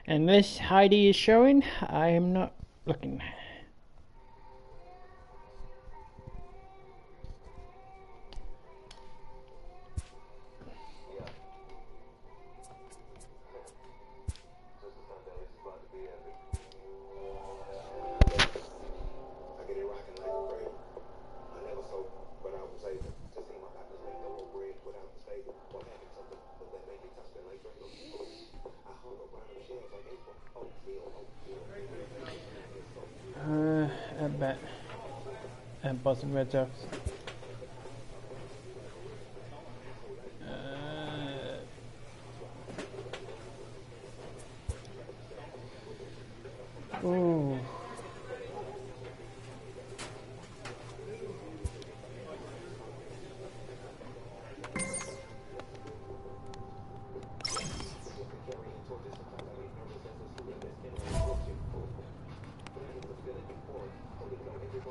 Unless Heidi is showing, I am not looking. I bet. And Boston Red Sox. Ooh.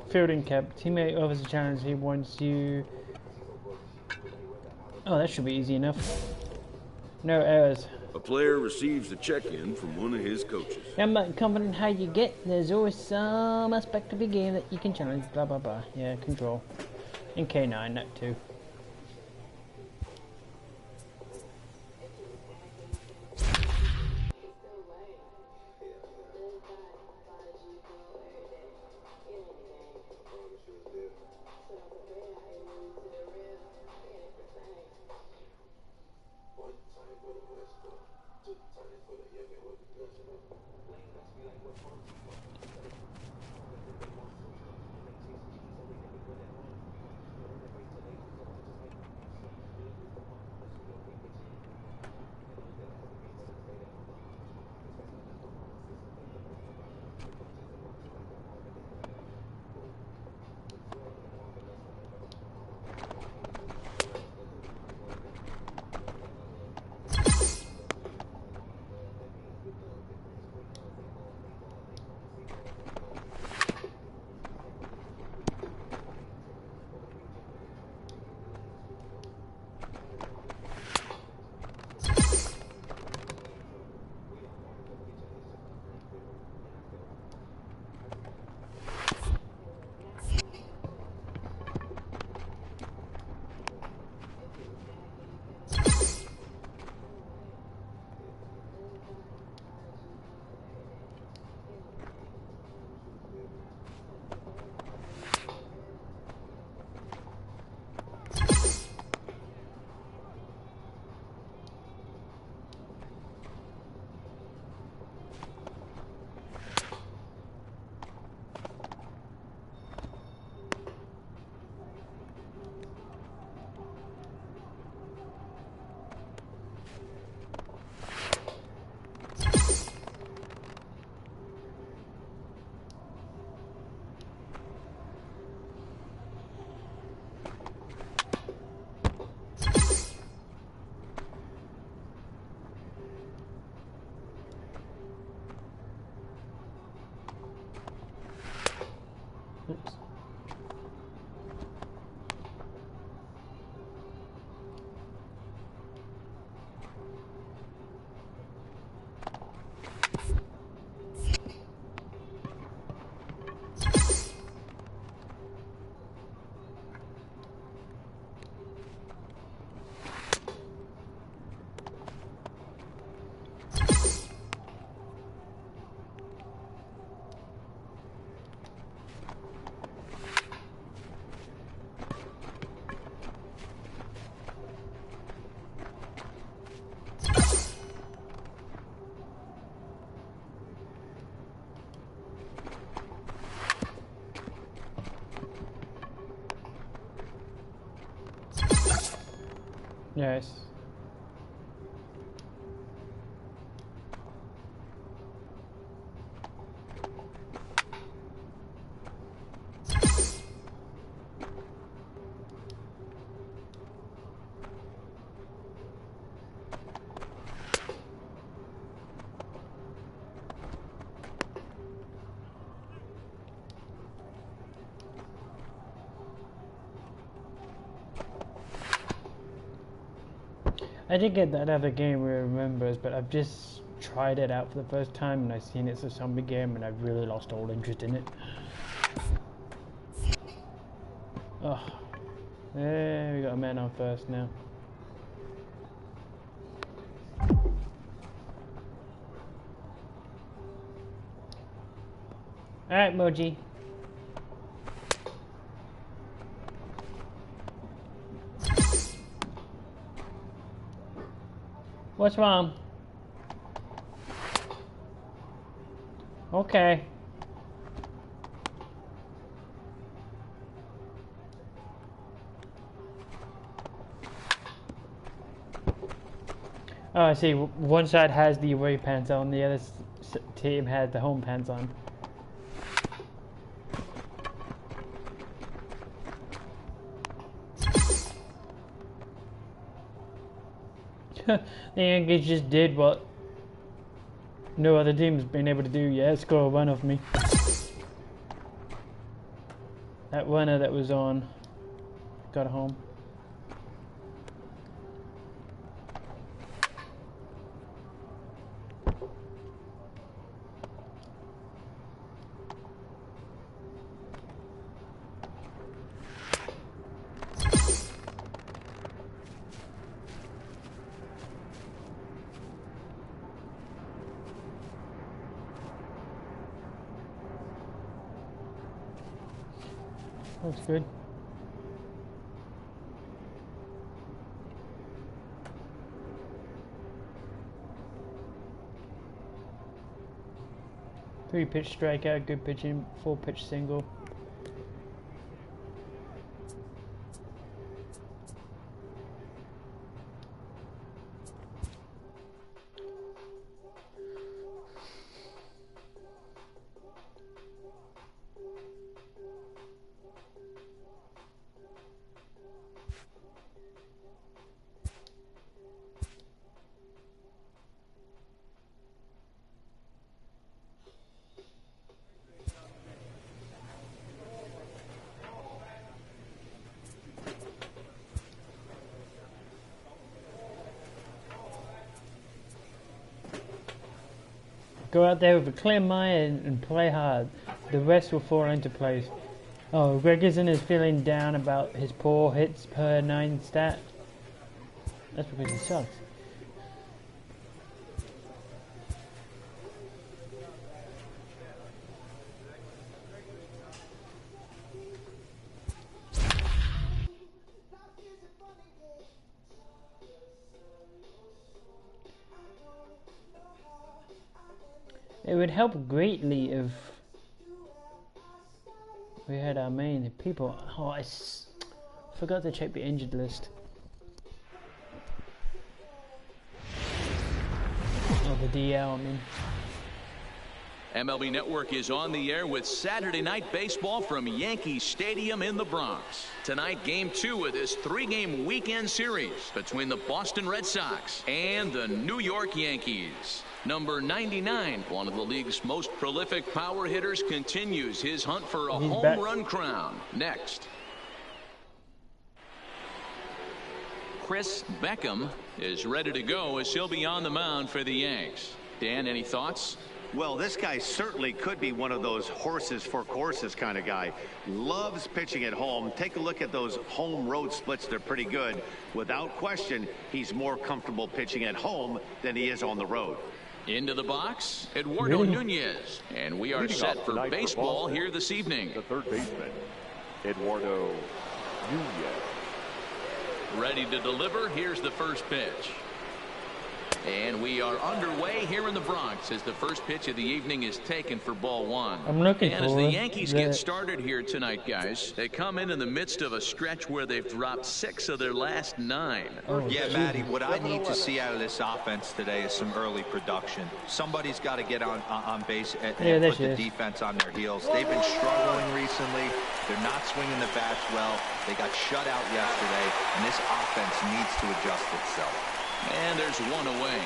Fielding cap. Teammate offers a challenge. He wants you. Oh, that should be easy enough. No errors. A player receives a check-in from one of his coaches. I'm not confident how you get. There's always some aspect of the game that you can challenge. Blah blah blah. Yeah, control. In K9, not 2. Oops. Yes. I did get that other game where it remembers, but I've just tried it out for the first time and I seen it's a zombie game and I really lost all interest in it. Oh, there we got a man on first now. Alright, Moji. What's wrong? Okay. Oh, I see. One side has the away pants on, the other team has the home pants on. The Yankees just did what no other team's been able to do yet, score a run off me. That runner that was on got home. That's good. Three-pitch strikeout, good pitching, four-pitch single. Go out there with a clear mind and play hard. The rest will fall into place. Oh, Gregerson is feeling down about his poor hits per 9 stat. That's because he sucks. It would help greatly if we had our main people. Oh, I forgot to check the injured list. Oh, the DL, I mean. MLB Network is on the air with Saturday Night Baseball from Yankee Stadium in the Bronx. Tonight, Game 2 of this 3-game weekend series between the Boston Red Sox and the New York Yankees. Number 99, one of the league's most prolific power hitters, continues his hunt for a home run crown. Next, Chris Beckham is ready to go as he'll be on the mound for the Yanks. Dan, any thoughts? Well, this guy certainly could be one of those horses for courses kind of guy. Loves pitching at home. Take a look at those home road splits. They're pretty good. Without question, he's more comfortable pitching at home than he is on the road. Into the box, Eduardo Nunez. And we are set for baseball here this evening. The third baseman, Eduardo Nunez. Ready to deliver. Here's the first pitch. And we are underway here in the Bronx as the first pitch of the evening is taken for ball 1. I'm looking and as the Yankees get started here tonight, guys, they come in the midst of a stretch where they've dropped 6 of their last 9. Oh, yeah, Matty, what I need to see out of this offense today is some early production. Somebody's got to get on base and put the defense on their heels. They've been struggling recently. They're not swinging the bats well. They got shut out yesterday, and this offense needs to adjust itself. And there's one away.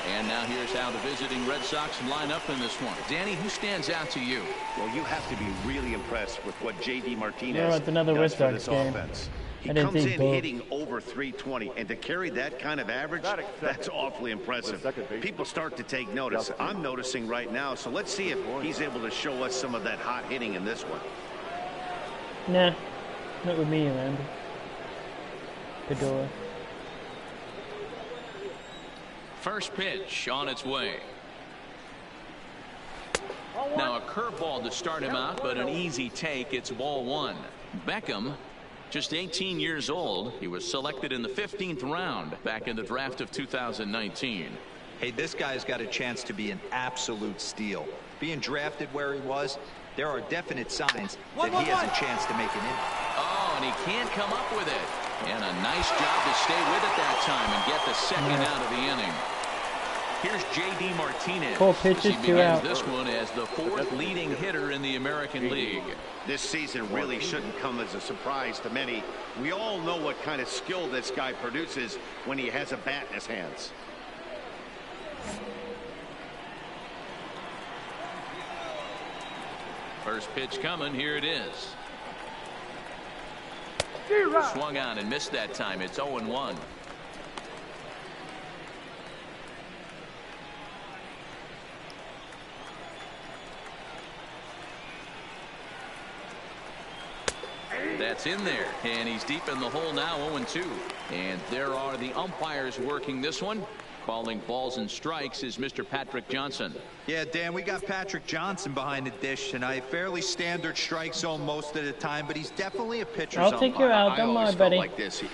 And now here's how the visiting Red Sox line up in this one. Danny, who stands out to you? Well, you have to be really impressed with what J.D. Martinez another does Red for Sox this game. offense. He comes in hitting over 320, and to carry that kind of average, that's awfully impressive. People start to take notice. I'm noticing right now, so let's see if he's able to show us some of that hot hitting in this one. Nah, not with me around. Fedora. First pitch on its way. Now a curveball to start him out, but an easy take. It's ball one. Beckham, just 18 years old. He was selected in the 15th round back in the draft of 2019. Hey, this guy's got a chance to be an absolute steal. Being drafted where he was, there are definite signs that he has a chance to make an impact. Oh, and he can't come up with it. And a nice job to stay with it that time and get the second out of the inning. Here's J.D. Martinez. 4 pitches, he 2 out. This one as the 4th leading hitter in the American League. This season really shouldn't come as a surprise to many. We all know what kind of skill this guy produces when he has a bat in his hands. First pitch coming. Here it is. Swung on and missed that time. It's 0-1. That's in there, and he's deep in the hole now. 0-2. And there are the umpires working this one. Calling balls and strikes is Mr. Patrick Johnson. Yeah, Dan, we got Patrick Johnson behind the dish tonight. Fairly standard strike zone most of the time, but he's definitely a pitcher's umpire. I'll take you out. Don't worry, buddy. Like this.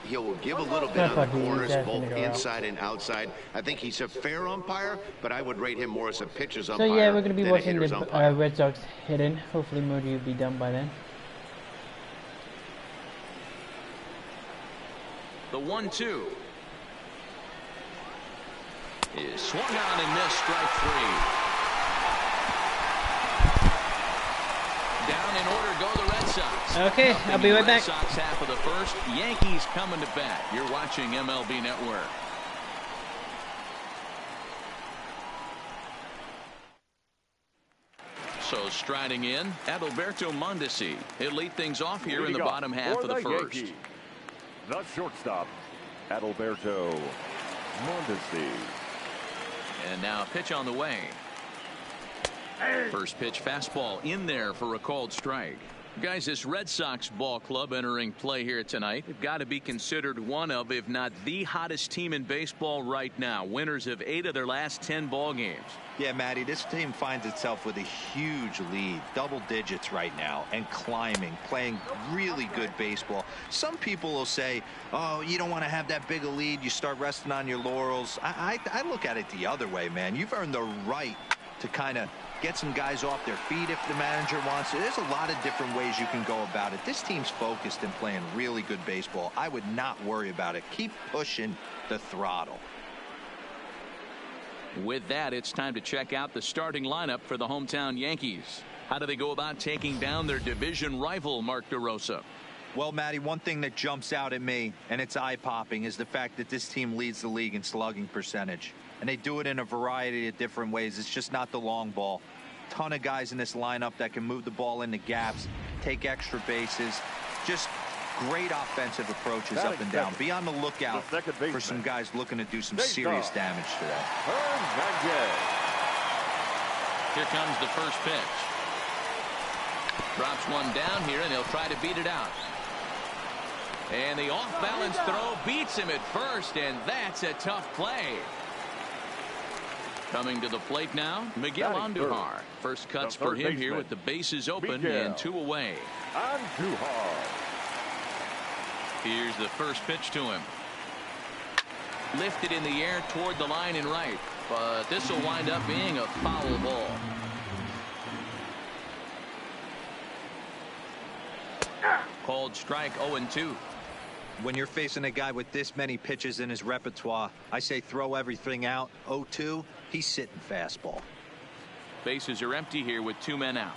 He'll give a little bit on the corners, both inside and outside. I think he's a fair umpire, but I would rate him more as a pitcher's umpire. So yeah, we're going to be watching the umpire. Red Sox hitting. Hopefully Moody will be done by then. The 1-2 is swung on and missed. Strike 3. Down in order go the Red Sox. Okay, I'll be right back. Red Sox half of the first. Yankees coming to bat. You're watching MLB Network. So striding in, Adalberto Mondesi. He'll lead things off here in the bottom half of the first. Yankees, the shortstop, Adalberto Mondesi. And now a pitch on the way. First pitch fastball in there for a called strike. Guys, this Red Sox ball club entering play here tonight have got to be considered one of, if not the hottest team in baseball right now. Winners of 8 of their last 10 ball games. Yeah, Matty, this team finds itself with a huge lead, double digits right now, and climbing, playing really good baseball. Some people will say, oh, you don't want to have that big a lead, you start resting on your laurels. I look at it the other way, man. You've earned the right to kind of get some guys off their feet if the manager wants to. There's a lot of different ways you can go about it. This team's focused and playing really good baseball. I would not worry about it. Keep pushing the throttle. With that, it's time to check out the starting lineup for the hometown Yankees. How do they go about taking down their division rival, Mark DeRosa? Well, Matty, one thing that jumps out at me, and it's eye-popping, is the fact that this team leads the league in slugging percentage. And they do it in a variety of different ways. It's just not the long ball. Ton of guys in this lineup that can move the ball into gaps, take extra bases. Just great offensive approaches up and down. Be on the lookout for some guys looking to do some serious damage today. Here comes the first pitch. Drops one down here, and he'll try to beat it out. And the off-balance throw beats him at first, and that's a tough play. Coming to the plate now, Miguel Andujar. First cuts for him here with the bases open and 2 away. Andujar. Here's the first pitch to him. Lifted in the air toward the line and right, but this will wind up being a foul ball. Called strike 0-2. When you're facing a guy with this many pitches in his repertoire, I say throw everything out. 0-2, he's sitting fastball. Bases are empty here with 2 men out.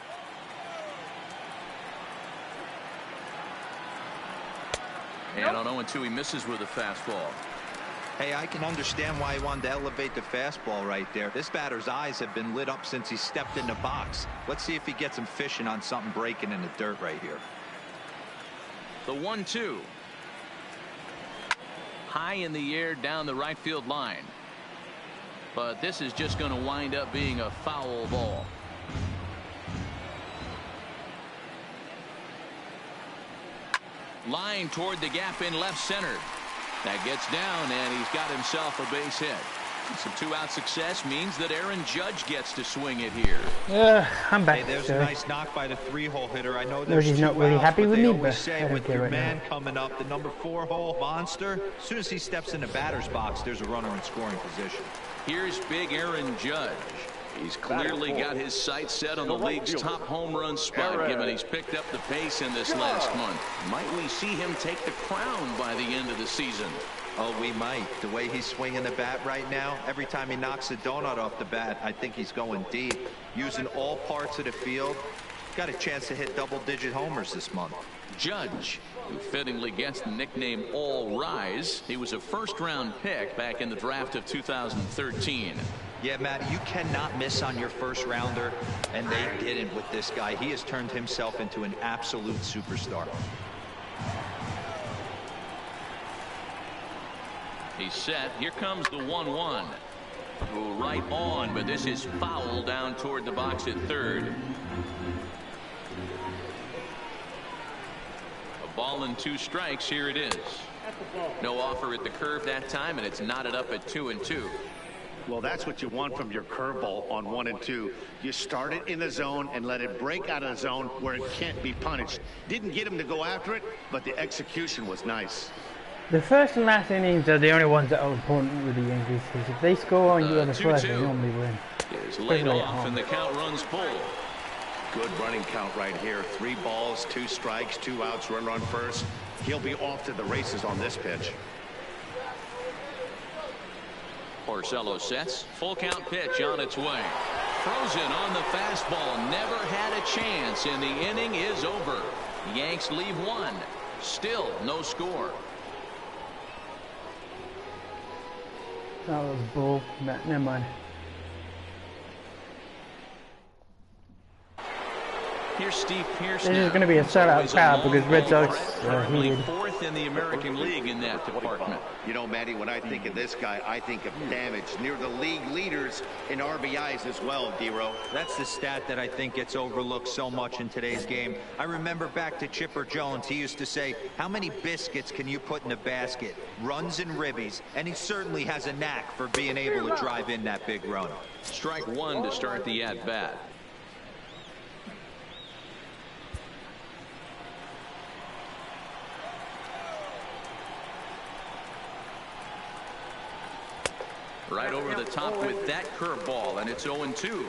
And on 0-2, he misses with a fastball. Hey, I can understand why he wanted to elevate the fastball right there. This batter's eyes have been lit up since he stepped in the box. Let's see if he gets him fishing on something breaking in the dirt right here. The 1-2. High in the air down the right field line. But this is just going to wind up being a foul ball. Line toward the gap in left center. That gets down, and he's got himself a base hit. Some two-out success means that Aaron Judge gets to swing it here. I'm back. Hey, there's a nice knock by the 3-hole hitter. I know there's he's not really happy with me, but say with your man coming up, the number 4-hole monster, as soon as he steps in the batter's box, there's a runner in scoring position. Here's big Aaron Judge. He's clearly got his sights set on the league's top home run spot, given he's picked up the pace in this last month. Might we see him take the crown by the end of the season? Oh, we might. The way he's swinging the bat right now, every time he knocks a donut off the bat, I think he's going deep. Using all parts of the field. Got a chance to hit double-digit homers this month. Judge, who fittingly gets the nickname All Rise. He was a first-round pick back in the draft of 2013. Yeah, Matt, you cannot miss on your first rounder, and they didn't with this guy. He has turned himself into an absolute superstar. He's set. Here comes the 1-1. Oh, right on, but this is foul down toward the box at third. A ball and 2 strikes. Here it is. No offer at the curve that time, and it's knotted up at 2-2. Well, that's what you want from your curveball on 1 and 2. You start it in the zone and let it break out of the zone where it can't be punished. Didn't get him to go after it, but the execution was nice. The first and last innings are the only ones that are important with the Yankees, because if they score on you on the first, they normally win. Is laid off, and the count runs full. Good running count right here. 3 balls, 2 strikes, 2 outs, runner on first. He'll be off to the races on this pitch. Porcello sets. Full count pitch on its way. Frozen on the fastball. Never had a chance, and the inning is over. Yanks leave 1. Still no score. That was bull. Never mind. Here's Steve Pearce. This is going to be a sellout crowd because Red Sox are heated. 4th in the American League in that department. You know, Matty, when I think of this guy, I think of damage. Near the league leaders in RBIs as well, D-Row. That's the stat that I think gets overlooked so much in today's game. I remember back to Chipper Jones. He used to say, how many biscuits can you put in a basket? Runs and ribbies. And he certainly has a knack for being able to drive in that big run. Strike 1 to start the at-bat. Right over the top with that curveball, and it's 0-2.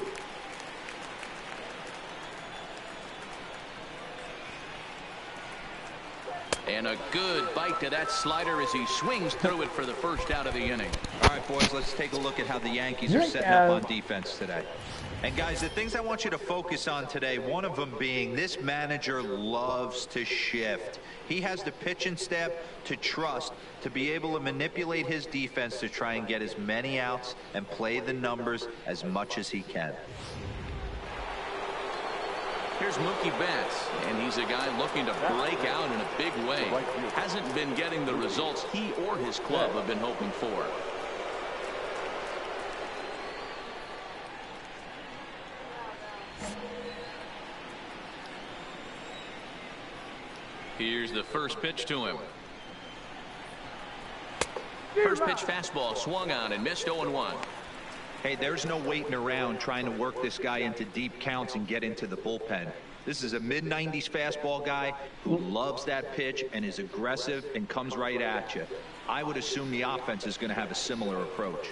And a good bite to that slider as he swings through it for the first out of the inning. All right, boys, let's take a look at how the Yankees are setting up on defense today. And guys, the things I want you to focus on today, one of them being this manager loves to shift. He has the pitching staff to trust to be able to manipulate his defense to try and get as many outs and play the numbers as much as he can. Here's Mookie Betts, and he's a guy looking to break out in a big way. Hasn't been getting the results he or his club have been hoping for. Here's the first pitch to him. First pitch fastball swung on and missed 0-1. Hey, there's no waiting around trying to work this guy into deep counts and get into the bullpen. This is a mid-90s fastball guy who loves that pitch and is aggressive and comes right at you. I would assume the offense is going to have a similar approach.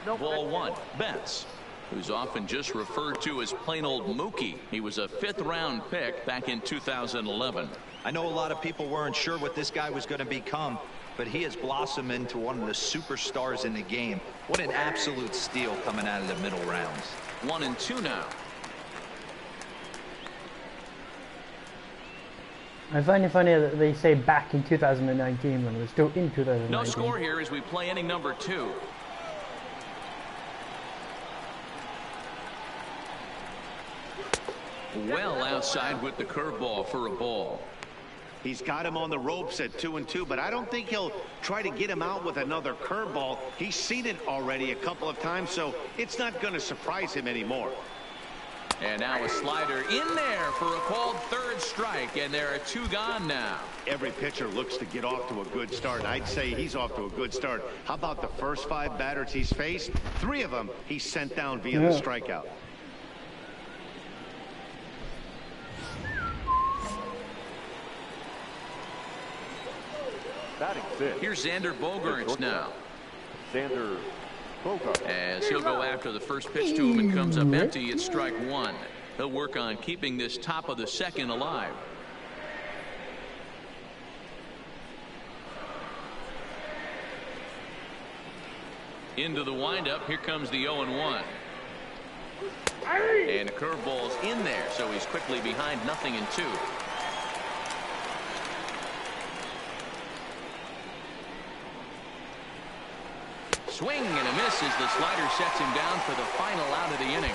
Ball 1, Betts, who's often just referred to as plain old Mookie. He was a 5th-round pick back in 2011. I know a lot of people weren't sure what this guy was going to become, but he has blossomed into one of the superstars in the game. What an absolute steal coming out of the middle rounds. 1-2 now. I find it funny that they say back in 2019 when we're still in 2019. No score here as we play inning number 2. Well outside with the curveball for a ball. He's got him on the ropes at 2-2, but I don't think he'll try to get him out with another curveball. He's seen it already a couple of times, so it's not going to surprise him anymore. And now a slider in there for a called third strike, and there are 2 gone now. Every pitcher looks to get off to a good start. I'd say he's off to a good start. How about the first 5 batters he's faced? 3 of them he sent down via the strikeout. Here's Xander Bogaerts now. Xander Bogaerts. As he'll go after the first pitch to him and comes up empty, it's strike 1. He'll work on keeping this top of the second alive. Into the windup, here comes the 0-1. And a curveball's in there, so he's quickly behind 0-2. Swing and a miss as the slider sets him down for the final out of the inning.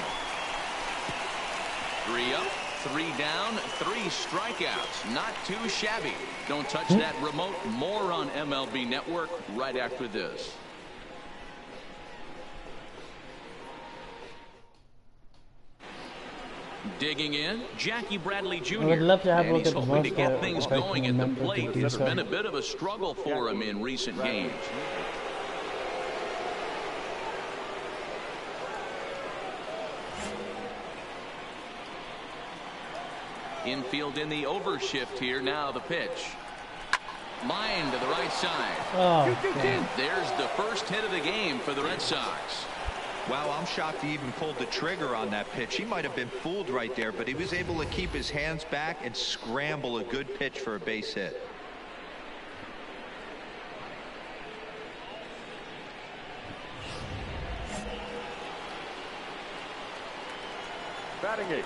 3 up, 3 down, 3 strikeouts. Not too shabby. Don't touch that remote. More on MLB Network right after this. Digging in, Jackie Bradley Jr. I would love to have a look he's at the hoping to get roster things if I can going at the remember to plate. do It's so. been a bit of a struggle for him in recent games. Infield in the overshift here. Now the pitch. Line to the right side. Oh, and there's the first hit of the game for the Red Sox. Wow, I'm shocked he even pulled the trigger on that pitch. He might have been fooled right there, but he was able to keep his hands back and scramble a good pitch for a base hit. Batting 8.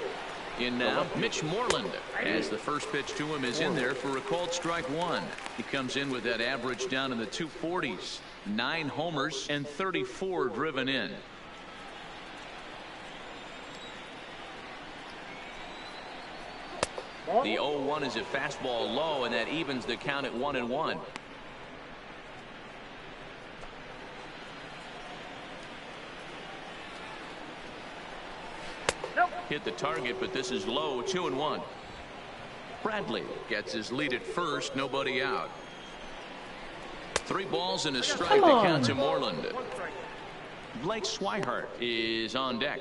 In now, Mitch Moreland, as the first pitch to him is in there for a called strike 1. He comes in with that average down in the 240s. 9 homers and 34 driven in. The 0-1 is a fastball low, and that evens the count at 1-1. Hit the target, but this is low. 2-1. Bradley gets his lead at first. Nobody out. 3 balls and a strike to count to Moreland. Blake Swihart is on deck.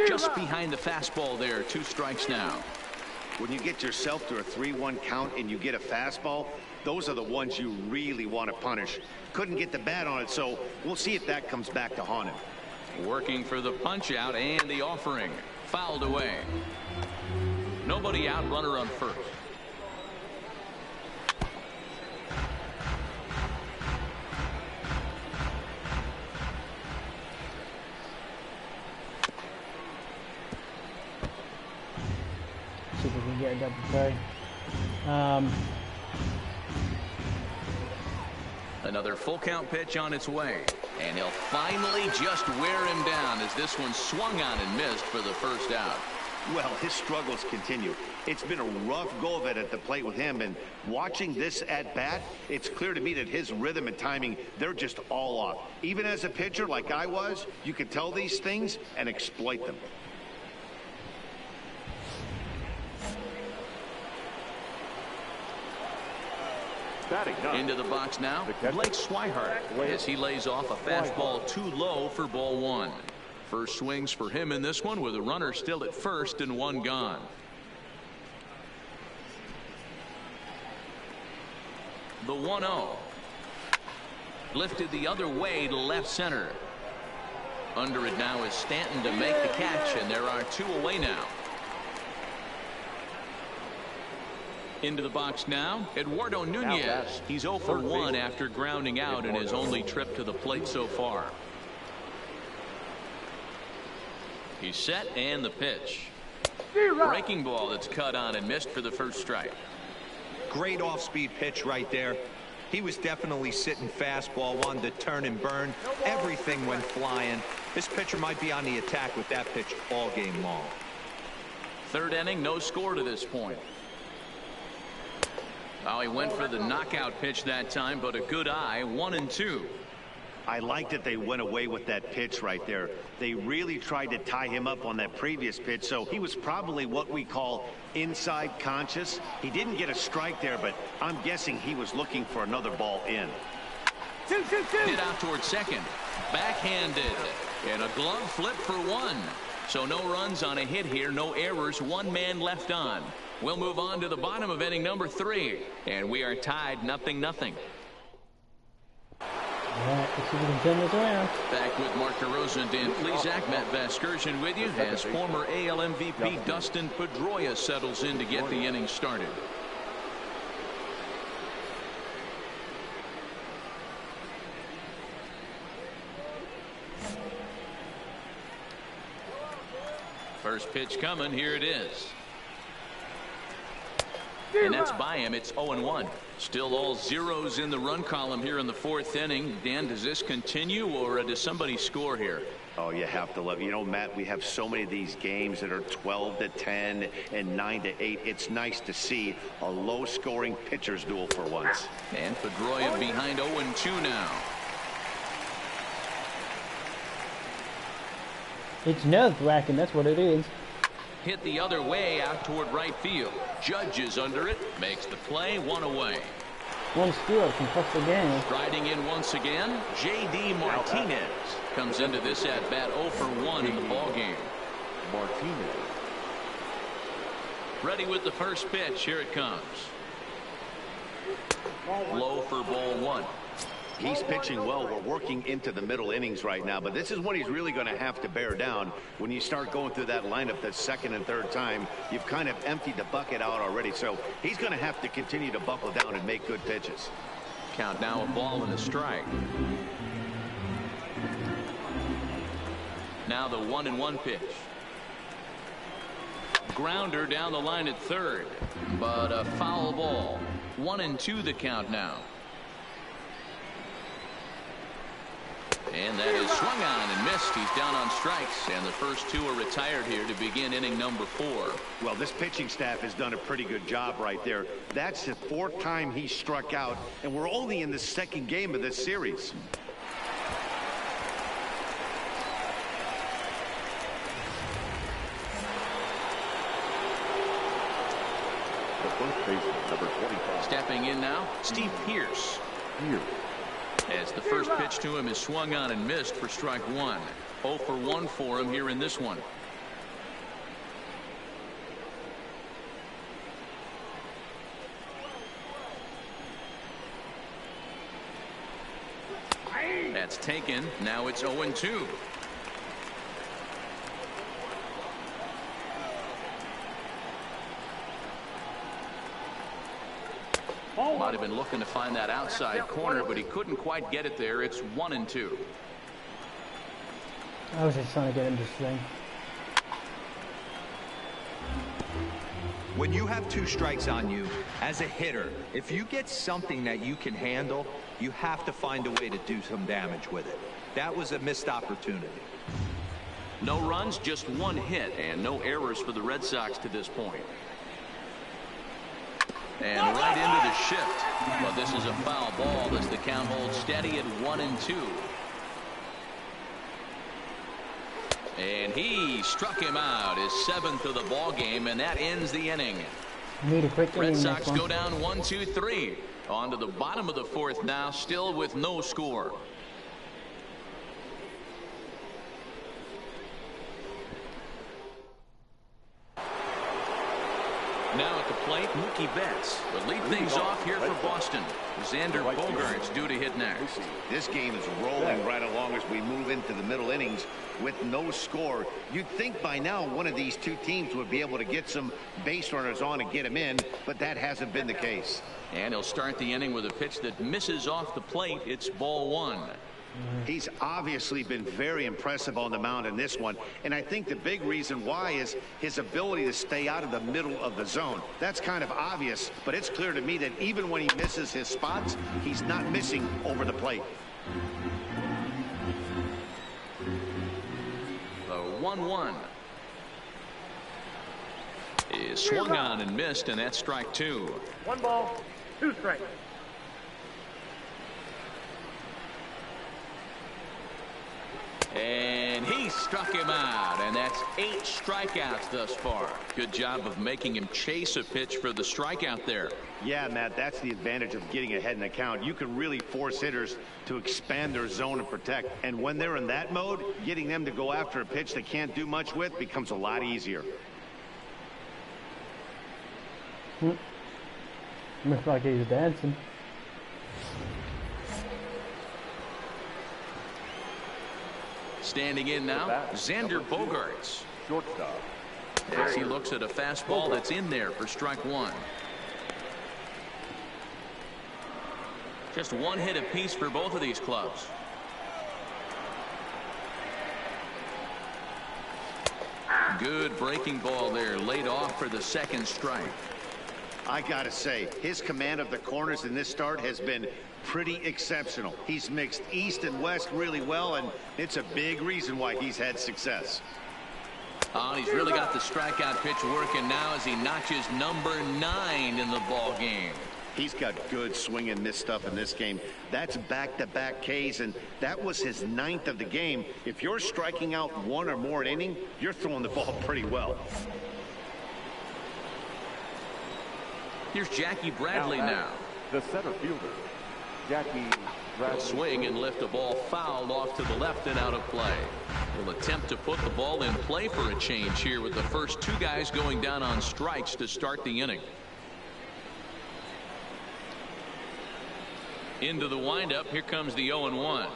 Just behind the fastball there. 2 strikes now. When you get yourself to a 3-1 count and you get a fastball, those are the ones you really want to punish. Couldn't get the bat on it, so we'll see if that comes back to haunt him. Working for the punch out and the offering. Fouled away. Nobody out, runner on first. See if we can get a double play. Another full count pitch on its way. And he'll finally just wear him down as this one swung on and missed for the first out. Well, his struggles continue. It's been a rough go of it at the plate with him, and watching this at bat, it's clear to me that his rhythm and timing, they're just all off. Even as a pitcher like I was, you can tell these things and exploit them. Into the box now, Blake Swihart, as he lays off a fastball too low for ball 1. First swings for him in this one with a runner still at first and 1 gone. The 1-0. Lifted the other way to left center. Under it now is Stanton to make the catch, and there are 2 away now. Into the box now, Eduardo Nunez. He's 0 for 1 after grounding out in his only trip to the plate so far. He's set and the pitch. Breaking ball that's cut on and missed for the first strike. Great off-speed pitch right there. He was definitely sitting fastball, wanted to turn and burn. Everything went flying. This pitcher might be on the attack with that pitch all game long. Third inning, no score to this point. Oh, he went for the knockout pitch that time, but a good eye, 1-2. I like that they went away with that pitch right there. They really tried to tie him up on that previous pitch, so he was probably what we call inside conscious. He didn't get a strike there, but I'm guessing he was looking for another ball in. Hit out towards second. Backhanded. And a glove flip for 1. So no runs on a hit here, no errors, 1 man left on. We'll move on to the bottom of inning number 3. And we are tied 0-0. Alright, let's see if we can turn this around. Back with Mark DeRosa and Dan Plesac. Matt Vasgersian with you as former AL MVP Dustin Pedroia settles in to get the inning started. First pitch coming. Here it is. And that's by him. It's 0-1. Still all zeros in the run column here in the 4th inning. Dan, does this continue or does somebody score here? Oh, you have to love, you know, Matt, we have so many of these games that are 12-10 and 9-8. It's nice to see a low scoring pitcher's duel for once. And Pedroia behind 0-2 now. It's nerve-wracking, that's what it is. Hit the other way out toward right field. Judge is under it, makes the play, 1 away. 1 steal can cost the game. Riding in once again, J.D. Martinez comes into this at bat 0 for 1 in the ball game. Martinez. Ready with the first pitch. Here it comes. Low for ball 1. He's pitching well. We're working into the middle innings right now, but this is when he's really going to have to bear down. When you start going through that lineup that second and third time, you've kind of emptied the bucket out already, so he's going to have to continue to buckle down and make good pitches. Count now, a ball and a strike. Now the 1-1 pitch. Grounder down the line at third, but a foul ball. 1-2 the count now. And that is swung on and missed. He's down on strikes, and the first 2 are retired here to begin inning number 4. Well, this pitching staff has done a pretty good job right there. That's the 4th time he struck out, and we're only in the 2nd game of this series. The first baseman, number 25. Stepping in now, Steve Pearce. As the first pitch to him is swung on and missed for strike 1. 0 for 1 for him here in this one. That's taken. Now it's 0-2. Might have been looking to find that outside corner, but he couldn't quite get it there. It's 1-2. I was just trying to get him to swing. When you have 2 strikes on you, as a hitter, if you get something that you can handle, you have to find a way to do some damage with it. That was a missed opportunity. No runs, just 1 hit, and no errors for the Red Sox to this point. And right into the shift. But this is a foul ball as the count holds steady at 1-2. And he struck him out, his 7th of the ball game, and that ends the inning. Need a quick Red Sox go down 1-2-3. On to the bottom of the 4th now, still with no score. Now at the plate, Mookie Betts will lead things off here for Boston. Xander Bogaerts due to hit next. This game is rolling right along as we move into the middle innings with no score. You'd think by now one of these two teams would be able to get some base runners on and get them in, but that hasn't been the case. And he'll start the inning with a pitch that misses off the plate. It's ball one. He's obviously been very impressive on the mound in this one, and I think the big reason why is his ability to stay out of the middle of the zone. That's kind of obvious, but it's clear to me that even when he misses his spots, he's not missing over the plate. The 1-1 is swung on and missed, and that's strike two. 1 ball, 2 strikes. And he struck him out, and that's 8 strikeouts thus far. Good job of making him chase a pitch for the strikeout there. Yeah, Matt, that's the advantage of getting ahead in the count. You can really force hitters to expand their zone and protect. And when they're in that mode, getting them to go after a pitch they can't do much with becomes a lot easier. Looks like he's dancing. Standing in now, Xander Bogaerts. Shortstop. As he looks at a fastball that's in there for strike one. Just 1 hit apiece for both of these clubs. Good breaking ball there, laid off for the second strike. I gotta say, his command of the corners in this start has been pretty exceptional. He's mixed east and west really well, and it's a big reason why he's had success. Oh, he's really got the strikeout pitch working now as he notches number 9 in the ball game. He's got good swing and miss stuff in this game. That's back-to-back Ks, and that was his 9th of the game. If you're striking out 1 or more an inning, you're throwing the ball pretty well. Here's Jackie Bradley now. The center fielder, Jackie Bradley. He'll swing and lift a ball fouled off to the left and out of play. Will attempt to put the ball in play for a change here with the first 2 guys going down on strikes to start the inning. Into the windup. Here comes the 0-1.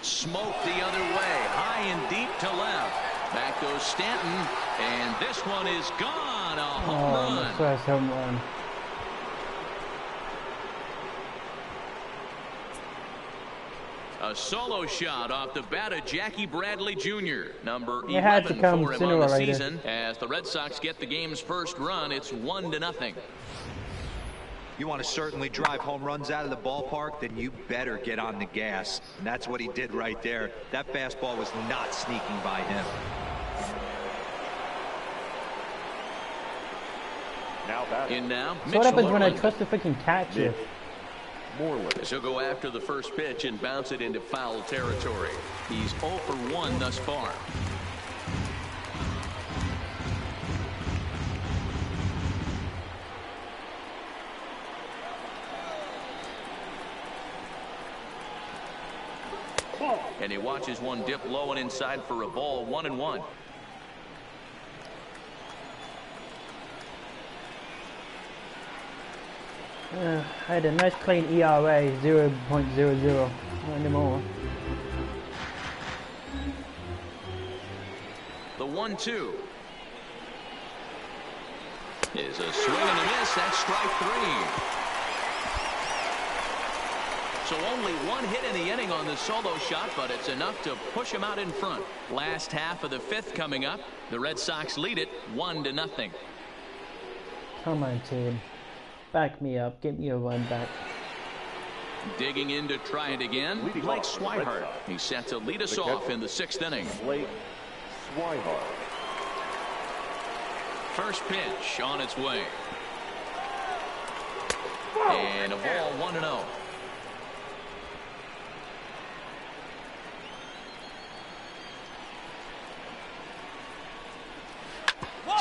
Smoke the other way. High and deep to left. Back goes Stanton. And this one is gone. A home run. The first home run. A solo shot off the bat of Jackie Bradley Jr. Number 11 had to come for him sooner on the or later. season. As the Red Sox get the game's first run, it's 1-0. You want to certainly drive home runs out of the ballpark, then you better get on the gas. And that's what he did right there. That fastball was not sneaking by him. Now batting. In now, So what happens when I Moreland. trust to freaking catch it? Moreland. He'll go after the first pitch and bounce it into foul territory. He's 0 for 1 thus far. And he watches one dip low and inside for a ball. 1-1. I had a nice clean ERA, 0.00. Not anymore. The 1-2 is a swing and a miss. That's strike 3. So only 1 hit in the inning on the solo shot, but it's enough to push him out in front. Last half of the 5th coming up. The Red Sox lead it 1-0. Come on, team. Back me up. Get me a run back. Digging in to try it again, Blake Swihart. He's set to lead us off in the 6th inning. Blake Swihart. First pitch on its way. And a ball 1-0.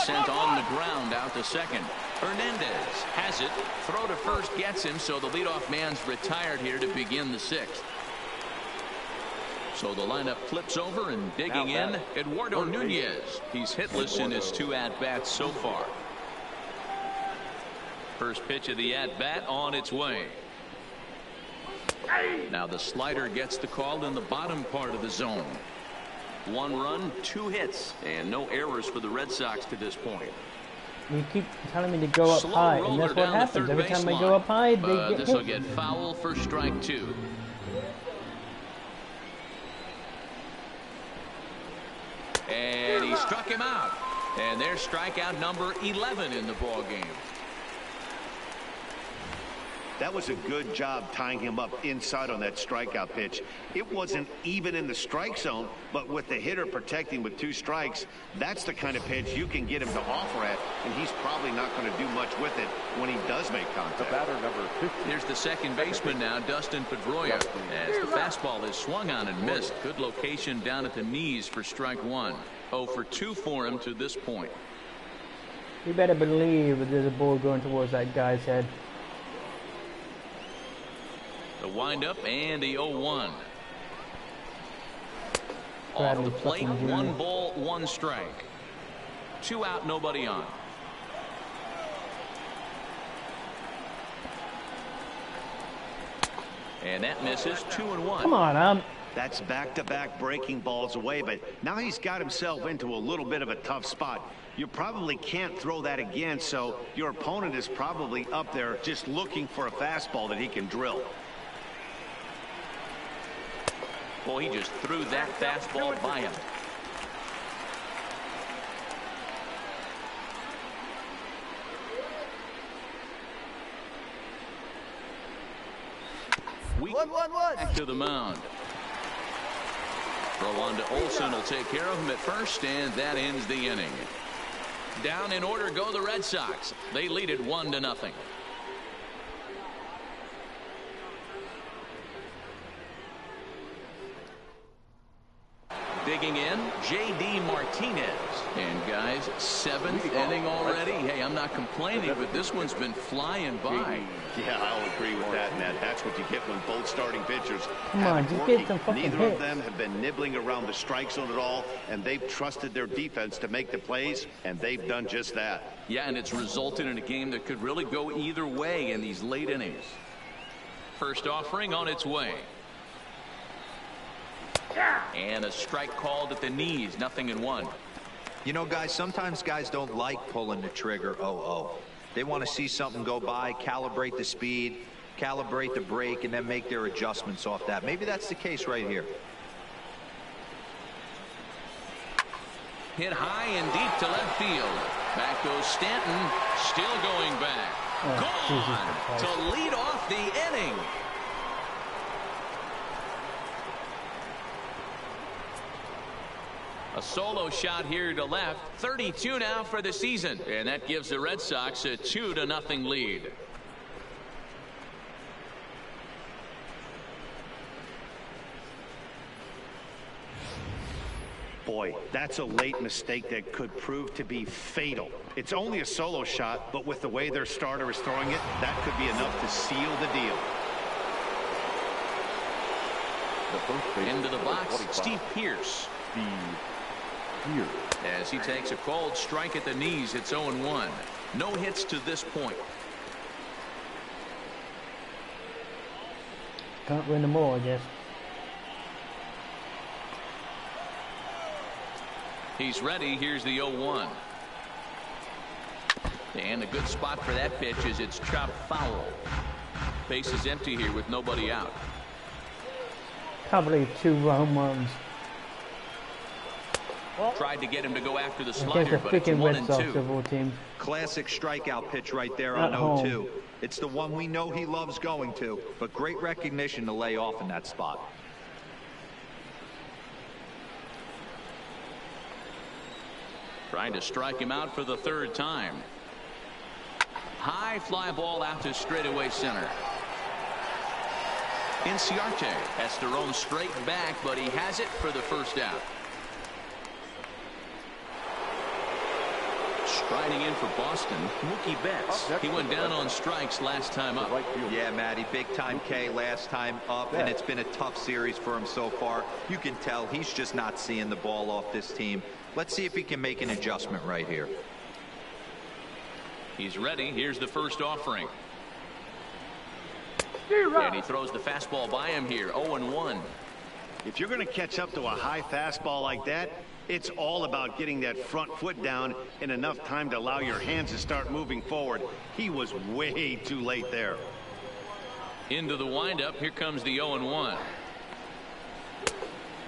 Sent on the ground out to second. Hernandez has it. Throw to first gets him, so the leadoff man's retired here to begin the 6th. So the lineup flips over, and digging in, Eduardo Nunez. He's hitless in his 2 at-bats so far. First pitch of the at-bat on its way. Now the slider gets the call in the bottom part of the zone. 1 run, 2 hits, and no errors for the Red Sox to this point. You keep telling me to go up high, and that's what happens. Every time I go up high, they get hit. This will get foul for strike 2. And he struck him out. And there's strikeout number 11 in the ball game. That was a good job tying him up inside on that strikeout pitch. It wasn't even in the strike zone, but with the hitter protecting with 2 strikes, that's the kind of pitch you can get him to offer at, and he's probably not going to do much with it when he does make contact. The batter number 50. Here's the second baseman now, Dustin Pedroia, as the fastball is swung on and missed. Good location down at the knees for strike 1. 0 for 2 for him to this point. You better believe that there's a ball going towards that guy's head. The windup and the 0-1. Off the plate, 1 ball, 1 strike. 2 out, nobody on. And that misses. 2-1. Come on, That's back-to-back breaking balls away, but now he's got himself into a little bit of a tough spot. You probably can't throw that again, so your opponent is probably up there just looking for a fastball that he can drill. Boy, he just threw that fastball by him. Back to the mound. Throw on to Olsen will take care of him at first, and that ends the inning. Down in order go the Red Sox. They lead it 1-0. Digging in, J.D. Martinez. And guys, 7th inning already. Hey, I'm not complaining, but this one's been flying by. Yeah, I'll agree with that, Matt. That's what you get when both starting pitchers come on, just get some fucking Neither hits. of them have been nibbling around the strike zone at all, and they've trusted their defense to make the plays, and they've done just that. Yeah, and it's resulted in a game that could really go either way in these late innings. First offering on its way. And a strike called at the knees, 0-1. You know, guys, sometimes guys don't like pulling the trigger 0-0. They want to see something go by, calibrate the speed, calibrate the brake, and then make their adjustments off that. Maybe that's the case right here. Hit high and deep to left field. Back goes Stanton, still going back. Gone to lead off the inning. A solo shot here to left. 32 now for the season. And that gives the Red Sox a 2-0 lead. Boy, that's a late mistake that could prove to be fatal. It's only a solo shot, but with the way their starter is throwing it, that could be enough to seal the deal. Into the box, Steve Pearce. As he takes a cold strike at the knees, it's 0-1. No hits to this point. Can't win them all, I guess. He's ready. Here's the 0-1. And a good spot for that pitch is it's chopped foul. Base is empty here with nobody out. Can't believe 2 home runs. Tried to get him to go after the slider, but it's 1-2. Classic strikeout pitch right there on 0-2. It's the one we know he loves going to, but great recognition to lay off in that spot. Trying to strike him out for the 3rd time. High fly ball out to straightaway center. Inciarte has to roam straight back, but he has it for the 1st out. Riding in for Boston, Mookie Betts. He went down on strikes last time up. Yeah, Matty, big time K last time up, and it's been a tough series for him so far. You can tell he's just not seeing the ball off this team. Let's see if he can make an adjustment right here. He's ready. Here's the first offering. And he throws the fastball by him here. 0-1. If you're going to catch up to a high fastball like that, it's all about getting that front foot down in enough time to allow your hands to start moving forward. He was way too late there. Into the windup. Here comes the 0-1.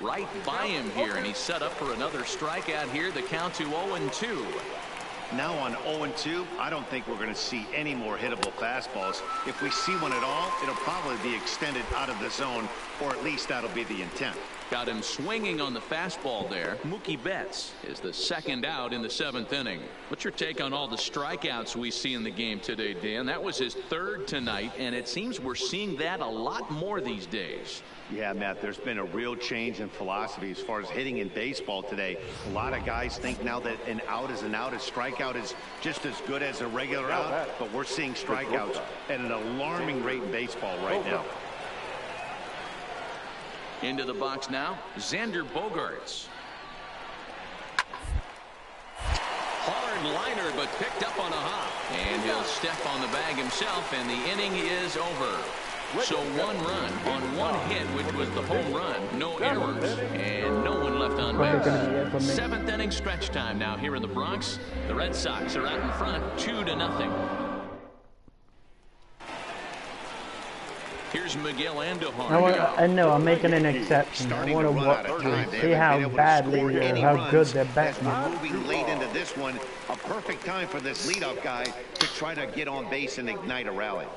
Right by him here, and he's set up for another strikeout here. The count to 0-2. Now on 0-2, I don't think we're going to see any more hittable fastballs. If we see one at all, it'll probably be extended out of the zone, or at least that'll be the intent. Got him swinging on the fastball there. Mookie Betts is the second out in the 7th inning. What's your take on all the strikeouts we see in the game today, Dan? That was his 3rd tonight, and it seems we're seeing that a lot more these days. Yeah, Matt, there's been a real change in philosophy as far as hitting in baseball today. A lot of guys think now that an out is an out. A strikeout is just as good as a regular out, but we're seeing strikeouts at an alarming rate in baseball right now. Into the box now, Xander Bogaerts. Hard liner, but picked up on a hop. And he'll step on the bag himself, and the inning is over. So 1 run on 1 hit, which was the home run. No errors, and no one left on base. 7th inning stretch time now here in the Bronx. The Red Sox are out in front, 2-0. Here's Miguel Andujar. I know I'm making an exception. I want to watch see how badly or how good they're batting. Moving late into this one, a perfect time for this leadoff guy to try to get on base and ignite a rally.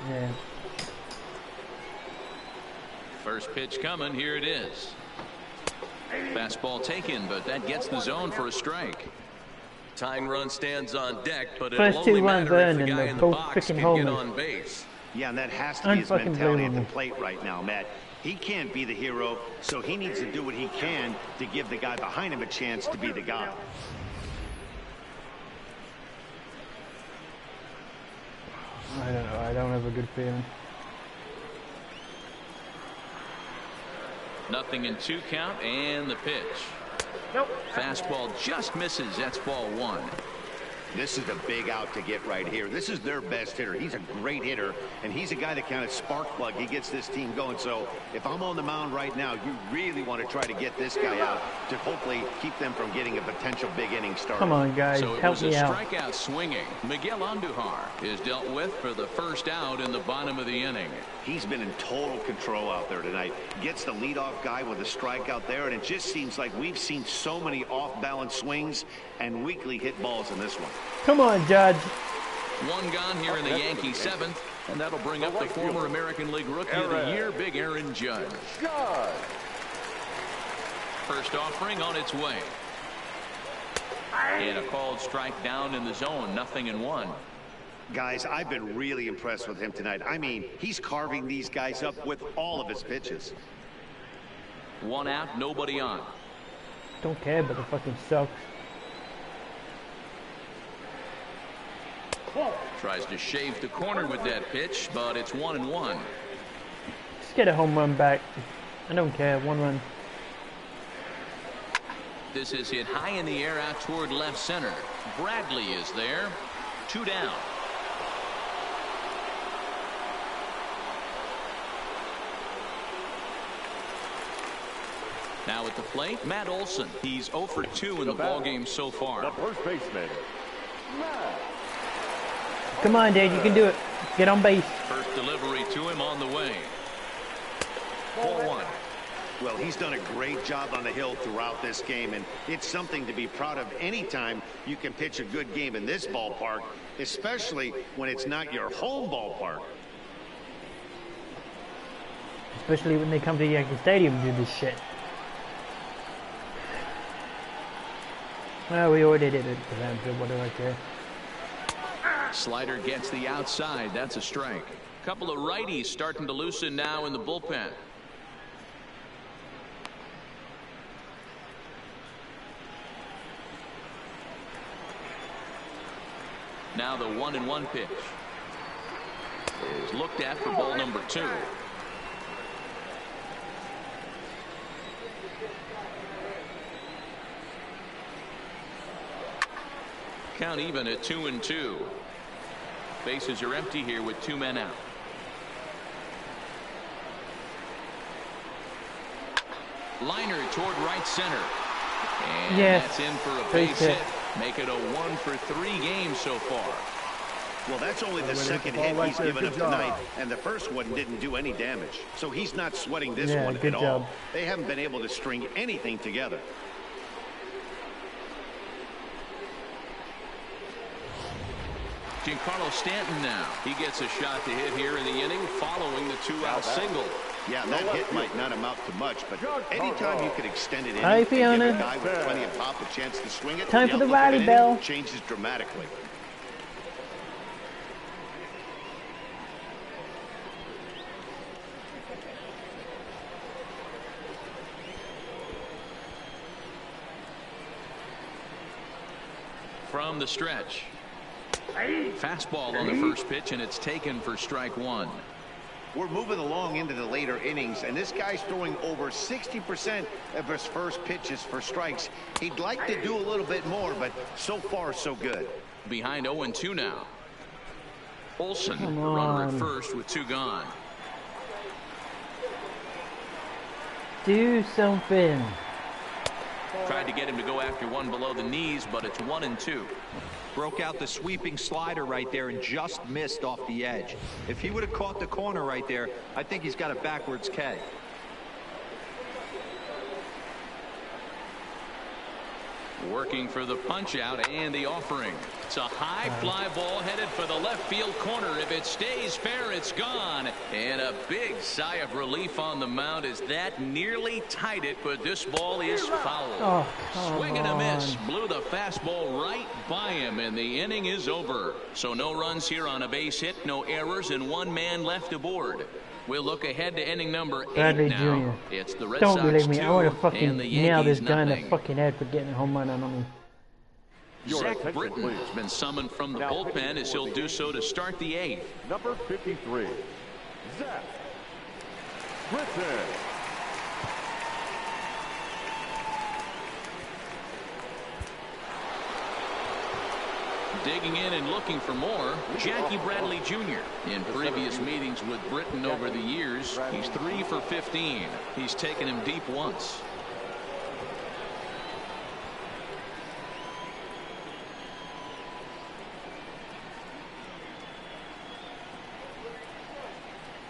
Yeah. First pitch coming. Here it is. Fastball taken, but that gets the zone for a strike. Tying run stands on deck, but first 2 runs earned, and they're both freaking homers. Yeah, and that has to be his mentality at the plate right now, Matt. He can't be the hero, so he needs to do what he can to give the guy behind him a chance to be the guy. I don't know. I don't have a good feeling. 0-2 count, and the pitch. Nope. Fastball just misses. That's ball 1. This is a big out to get right here. This is their best hitter. He's a great hitter, and he's a guy that kind of spark plug. He gets this team going. So if I'm on the mound right now, you really want to try to get this guy out to hopefully keep them from getting a potential big inning start. Come on, guys, so help me out. Strikeout swinging. Miguel Andujar is dealt with for the first out in the bottom of the inning. He's been in total control out there tonight. Gets the leadoff guy with a strikeout there, and it just seems like we've seen so many off-balance swings and weakly hit balls in this one. Come on, Judge. 1 gone here in the Yankee 7th, and that'll bring up the former American League Rookie of the Year, Big Aaron Judge. First offering on its way. And a called strike down in the zone. 0-1. Guys, I've been really impressed with him tonight. I mean, he's carving these guys up with all of his pitches. 1 out, nobody on. Don't care, but it fucking sucks. Tries to shave the corner with that pitch, but it's 1-1. Just get a home run back. I don't care. 1 run. This is hit high in the air out toward left center. Bradley is there. 2 down. Now at the plate, Matt Olson. He's 0 for 2 in the ballgame so far. The first baseman, Matt. Come on, dude, you can do it. Get on base. First delivery to him on the way. Ball 1. Well, he's done a great job on the hill throughout this game, and it's something to be proud of anytime you can pitch a good game in this ballpark, especially when it's not your home ballpark. Especially when they come to Yankee Stadium and do this shit. Well, we already did it to them, so what do I care? Slider gets the outside. That's a strike. Couple of righties starting to loosen now in the bullpen. Now the 1-1 pitch is looked at for ball number 2. Count even at 2-2. Bases are empty here with 2 men out. Liner toward right center. And that's in for a base hit. Make it a 1-for-3 game so far. Well, that's only the second hit he's given up tonight, and the first one didn't do any damage. So he's not sweating this one at all. They haven't been able to string anything together. Giancarlo Stanton now. He gets a shot to hit here in the inning following the 2-out single. Yeah, that hit might not amount to much, but anytime you could extend it in Hi, and give Fiona. a guy with plenty of pop a chance to swing it, Time for the rally bell. Changes dramatically. From the stretch. Fastball on the first pitch, and it's taken for strike 1. We're moving along into the later innings, and this guy's throwing over 60% of his first pitches for strikes. He'd like to do a little bit more, but so far so good. Behind 0-2 now. Olsen, the runner at first with 2 gone. Do something. Tried to get him to go after one below the knees, but it's 1-2. Broke out the sweeping slider right there and just missed off the edge. If he would have caught the corner right there, I think he's got a backwards K. Working for the punch out and the offering. It's a high fly ball headed for the left field corner. If it stays fair, it's gone. And a big sigh of relief on the mound as that nearly tied it, but this ball is foul. Swing and a miss. Blew the fastball right by him, and the inning is over. So no runs here on a base hit, no errors, and 1 man left aboard. We'll look ahead to inning number 8 Bradley now. Jr. It's the Red Don't Sox believe me. 2 I want to fucking and the nail this Yankees guy in the nothing. fucking head for getting a home run on me. Zach Britton has been summoned from the bullpen as he'll do so to start the 8th. Number 53, Zach Britton. Digging in and looking for more, Jackie Bradley Jr. In previous meetings with Britton over the years, he's 3 for 15. He's taken him deep once.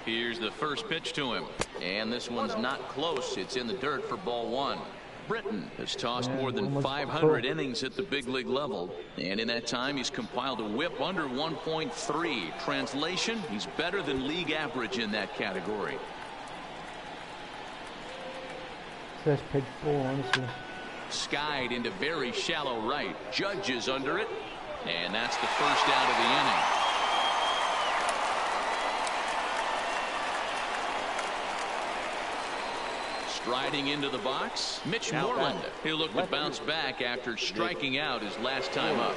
Here's the first pitch to him, and this one's not close. It's in the dirt for ball 1. Britton has tossed more than 500 innings at the big league level, and in that time he's compiled a whip under 1.3. Translation, he's better than league average in that category. First pitch ball, honestly. Skied into very shallow right. Judge is under it, and that's the first out of the inning. Striding into the box, Mitch Moreland. He'll look to bounce back after striking out his last time up.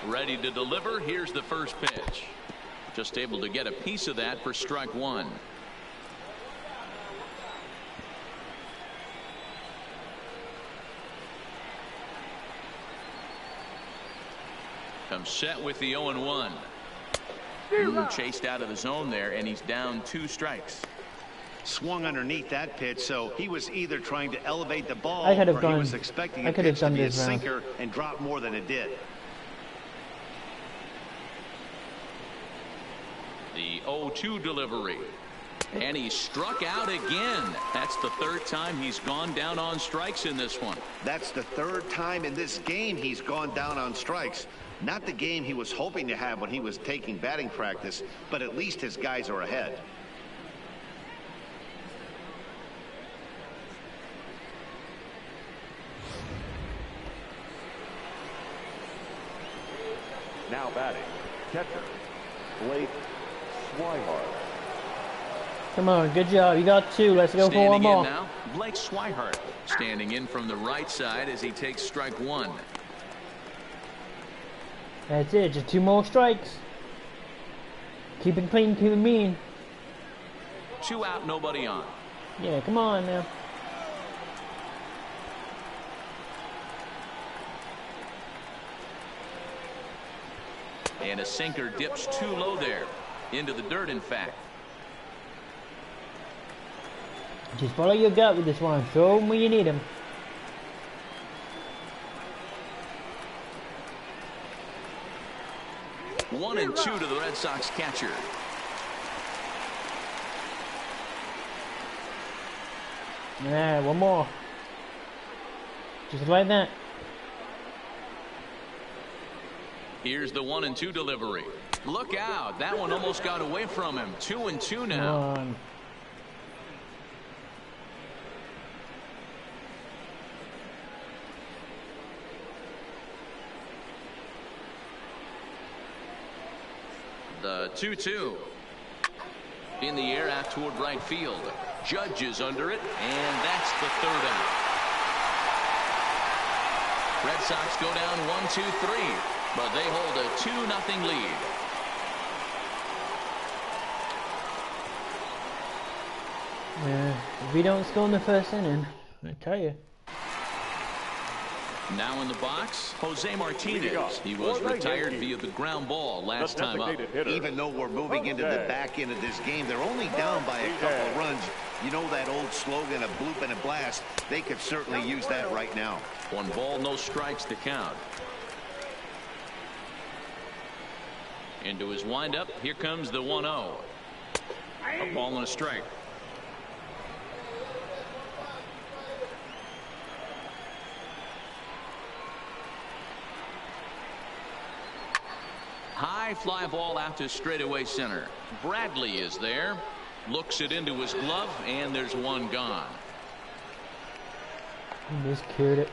Ready to deliver. Here's the first pitch. Just able to get a piece of that for strike 1. Comes set with the 0-1. Chased out of the zone there, and he's down 2 strikes. Swung underneath that pitch, so he was either trying to elevate the ball I could have or gone, he was expecting I a could have pitch to done be a this round. sinker and drop more than it did. The 0-2 delivery. And he struck out again. That's the 3rd time he's gone down on strikes in this one. That's the 3rd time in this game he's gone down on strikes. Not the game he was hoping to have when he was taking batting practice, but at least his guys are ahead. Now batting, catcher, Blake Swihart. Come on, good job. You got 2. Let's go for one more. Now, Blake Swihart standing in from the right side as he takes strike 1. That's it. Just 2 more strikes. Keep it clean, keep it mean. 2 out, nobody on. Yeah, come on now. And a sinker dips too low there. Into the dirt, in fact. Just follow your gut with this one. Throw them where you need them. One and 2 to the Red Sox catcher. Yeah, one more. Just like that. Here's the 1 and 2 delivery. Look out. That one almost got away from him. 2 and 2 now. The 2-2. In the air out toward right field. Judge is under it, and that's the 3rd out. Red Sox go down 1-2-3, but they hold a 2-0 lead. Yeah, if we don't score in the first inning, I tell you. Now in the box, Jose Martinez. He was retired via the ground ball last time up. Even though we're moving into the back end of this game, they're only down by a couple runs. You know that old slogan of bloop and a blast. They could certainly use that right now. 1 ball, no strikes to count. Into his windup, here comes the 1-0. A ball and a strike. High fly ball out to straightaway center. Bradley is there. Looks it into his glove, and there's 1 gone. He just cured it.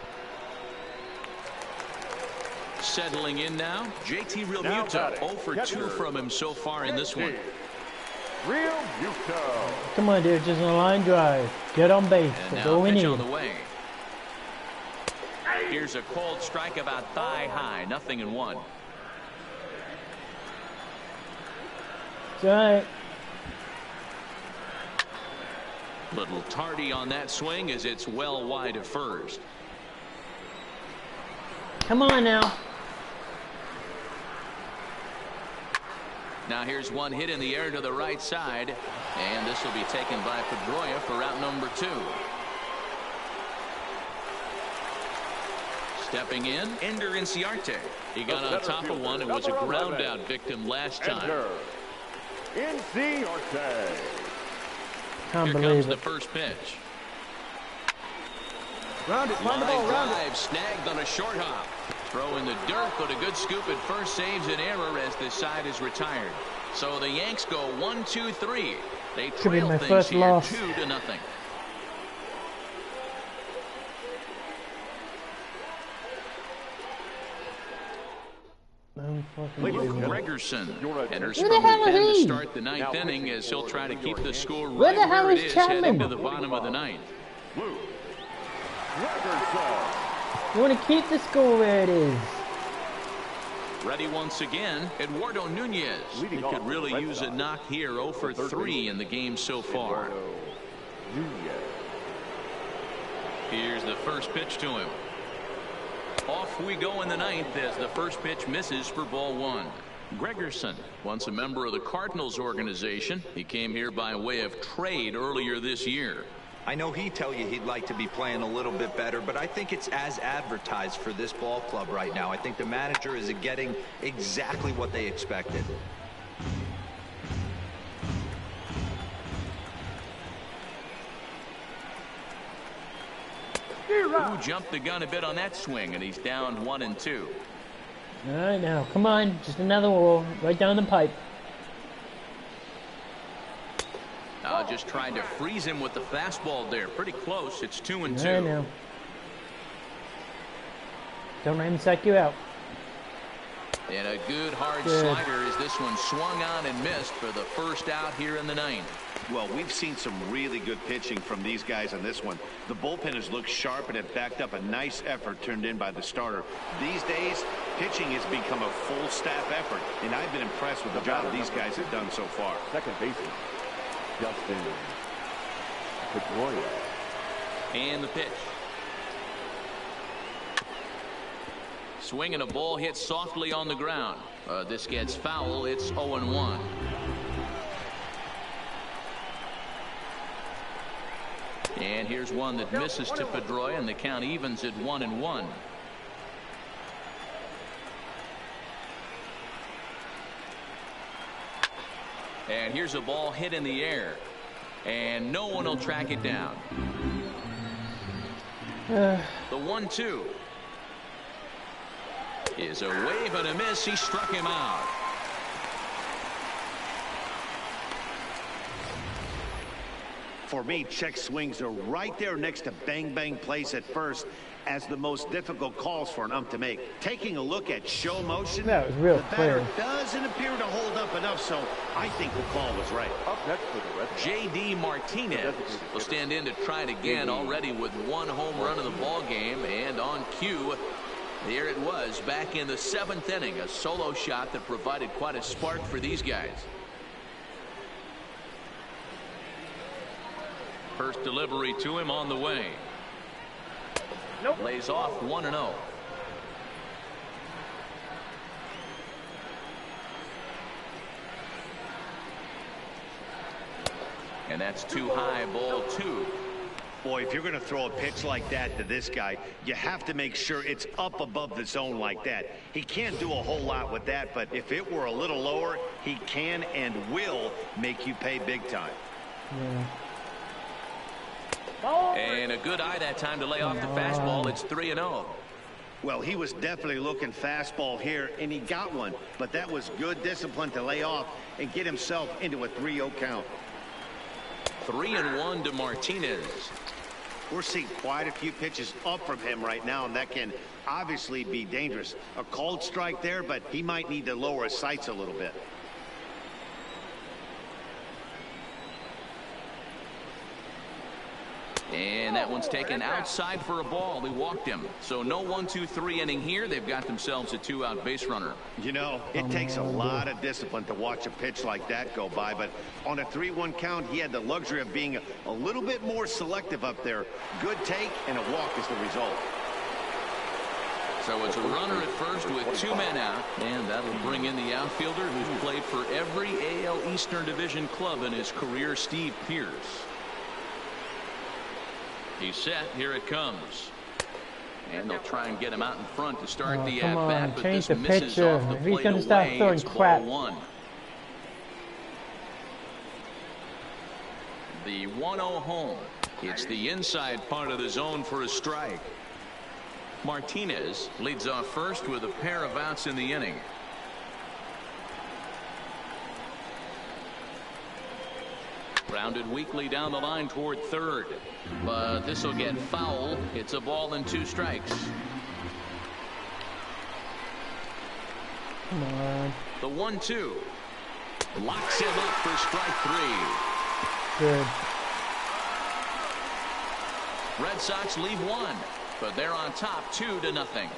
Settling in now, JT Realmuto. 0 for 2 from him so far in this one. Realmuto. Come on, dude. Just a line drive. Get on base. And That's now all we pitch need. on the way. Here's a cold strike about thigh high. 0-1. It's all right. Little tardy on that swing as it's well wide of first. Come on now. Now here's one hit in the air to the right side, and this will be taken by Pedroia for out number 2. Stepping in, Ender Inciarte. He got on top of one and was a ground out victim last time. Inciarte. Can't Here believe comes it. the first pitch. Round it, find the ball, Line round it. drive snagged on a short hop. Throw in the dirt, but a good scoop at first saves an error as this side is retired. So the Yanks go 1-2-3. They Should be trail my things first here loss. 2-0. Luke Gregerson enters from the pen to start the 9th inning as he'll try to keep the score Where right the hell where it is is Chapman? heading to the bottom of the 9th. Luke Gregerson. You want to keep the score where it is. Ready once again, Eduardo Nunez. He could really use a knock here. 0 for 3 in the game so far. Here's the first pitch to him. Off we go in the 9th as the first pitch misses for ball 1. Gregerson, once a member of the Cardinals organization. He came here by way of trade earlier this year. I know he'd tell you he'd like to be playing a little bit better, but I think it's as advertised for this ball club right now. I think the manager is getting exactly what they expected. Who jumped the gun a bit on that swing, and he's down 1-2. All right now, come on, just another wall right down the pipe. Just trying to freeze him with the fastball there. Pretty close. It's 2-2. All right now. Don't let him psych you out. And a good hard slider as this one swung on and missed for the first out here in the 9th. Well, we've seen some really good pitching from these guys on this one. The bullpen has looked sharp and it backed up a nice effort turned in by the starter. These days, pitching has become a full staff effort, and I've been impressed with the job these guys have done so far. Second baseman, Dustin Pedroia. And the pitch. Swing and a ball hit softly on the ground. This gets foul. It's 0-1. And here's one that misses to Pedroia, and the count evens at 1-1. And here's a ball hit in the air, and no one will track it down. The 1-2 is a wave and a miss. He struck him out. For me, check swings are right there next to bang bang plays at first as the most difficult calls for an ump to make. Taking a look at show motion, that was real the batter clear. doesn't appear to hold up enough, so I think the call was right. Up next for the Red Sox, J.D. Martinez will stand in to try it again, already with one home run in the ball game, and on cue, here it was back in the 7th inning, a solo shot that provided quite a spark for these guys. First delivery to him on the way. Nope. Lays off 1-0. And that's too high, ball 2. Boy, if you're going to throw a pitch like that to this guy, you have to make sure it's up above the zone like that. He can't do a whole lot with that, but if it were a little lower, he can and will make you pay big time. Yeah. And a good eye that time to lay off the fastball. It's 3-0. Well, he was definitely looking fastball here, and he got one. But that was good discipline to lay off and get himself into a 3-0 count. 3-1 to Martinez. We're seeing quite a few pitches up from him right now, and that can obviously be dangerous. A called strike there, but he might need to lower his sights a little bit. And that one's taken outside for a ball. They walked him. So no 1-2-3 inning here. They've got themselves a 2-out base runner. You know, it takes a lot of discipline to watch a pitch like that go by, but on a 3-1 count, he had the luxury of being a little bit more selective up there. Good take and a walk is the result. So it's a runner at first with 2 men out, and that'll bring in the outfielder who's played for every AL Eastern Division club in his career, Steve Pearce. He's set. Here it comes. And they'll try and get him out in front to start the at-bat, but change this the misses pitcher. off the If he's plate gonna start away. throwing It's crap. ball 1. The 1-0 home. It's the inside part of the zone for a strike. Martinez leads off first with a pair of outs in the inning. Grounded weakly down the line toward third, but this will get foul. It's a ball and 2 strikes. Come on. The 1-2 locks him up for strike 3. Good. Red Sox leave 1, but they're on top 2-0.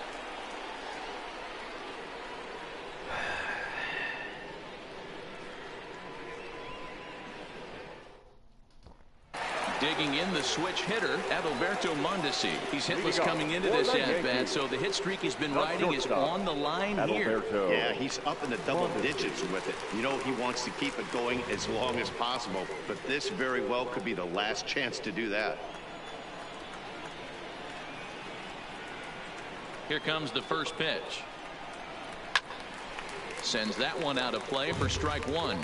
Digging in the switch hitter, Adalberto Mondesi. He's hitless coming into this at-bat, so the hit streak he's been riding is on the line here. Yeah, he's up in the double digits with it. You know, he wants to keep it going as long as possible, but this very well could be the last chance to do that. Here comes the first pitch. Sends that one out of play for strike 1.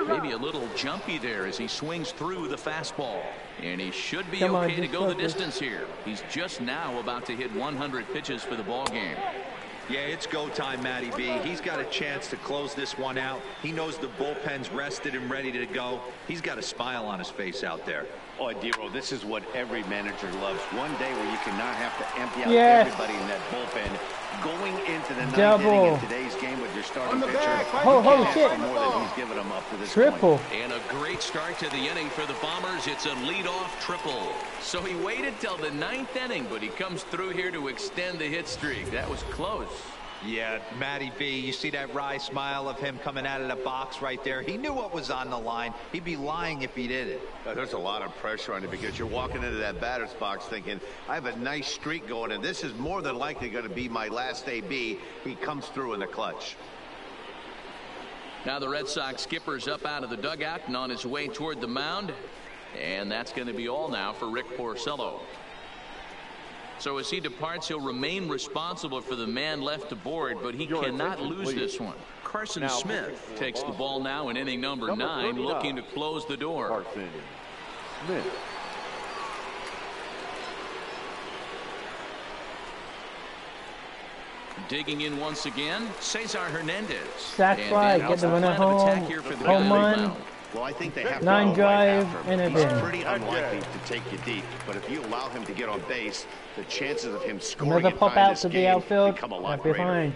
Maybe a little jumpy there as he swings through the fastball. And he should be okay to go the distance here. He's just now about to hit 100 pitches for the ball game. Yeah, it's go time, Matty B. He's got a chance to close this one out. He knows the bullpen's rested and ready to go. He's got a smile on his face out there. Oh, Dero, this is what every manager loves. One day where you cannot have to empty out everybody in that bullpen. Going into the ninth Double. inning in today's game with your starting pitcher, holy shit. more than he's given them up to this Triple. point. And a great start to the inning for the Bombers. It's a leadoff triple. So he waited till the ninth inning, but he comes through here to extend the hit streak. That was close. Yeah, Matty B, you see that wry smile of him coming out of the box right there. He knew what was on the line. He'd be lying if he did it. There's a lot of pressure on you because you're walking into that batter's box thinking, I have a nice streak going, and this is more than likely going to be my last AB. He comes through in the clutch. Now the Red Sox skipper's up out of the dugout and on his way toward the mound. And that's going to be all now for Rick Porcello. So as he departs, he'll remain responsible for the man left aboard, but he cannot lose this one. Carson Smith takes the ball now in inning number 9, looking to close the door. Carson Smith. Digging in once again, Cesar Hernandez. Sack fly, get the runner home. Home run. Well, I think they have to 9 go drive right after and a him. He's bin. pretty unlikely to take you deep, but if you allow him to get on base, the chances of him scoring Another in pop time out this to the game outfield. become a lot That'd be greater. fine.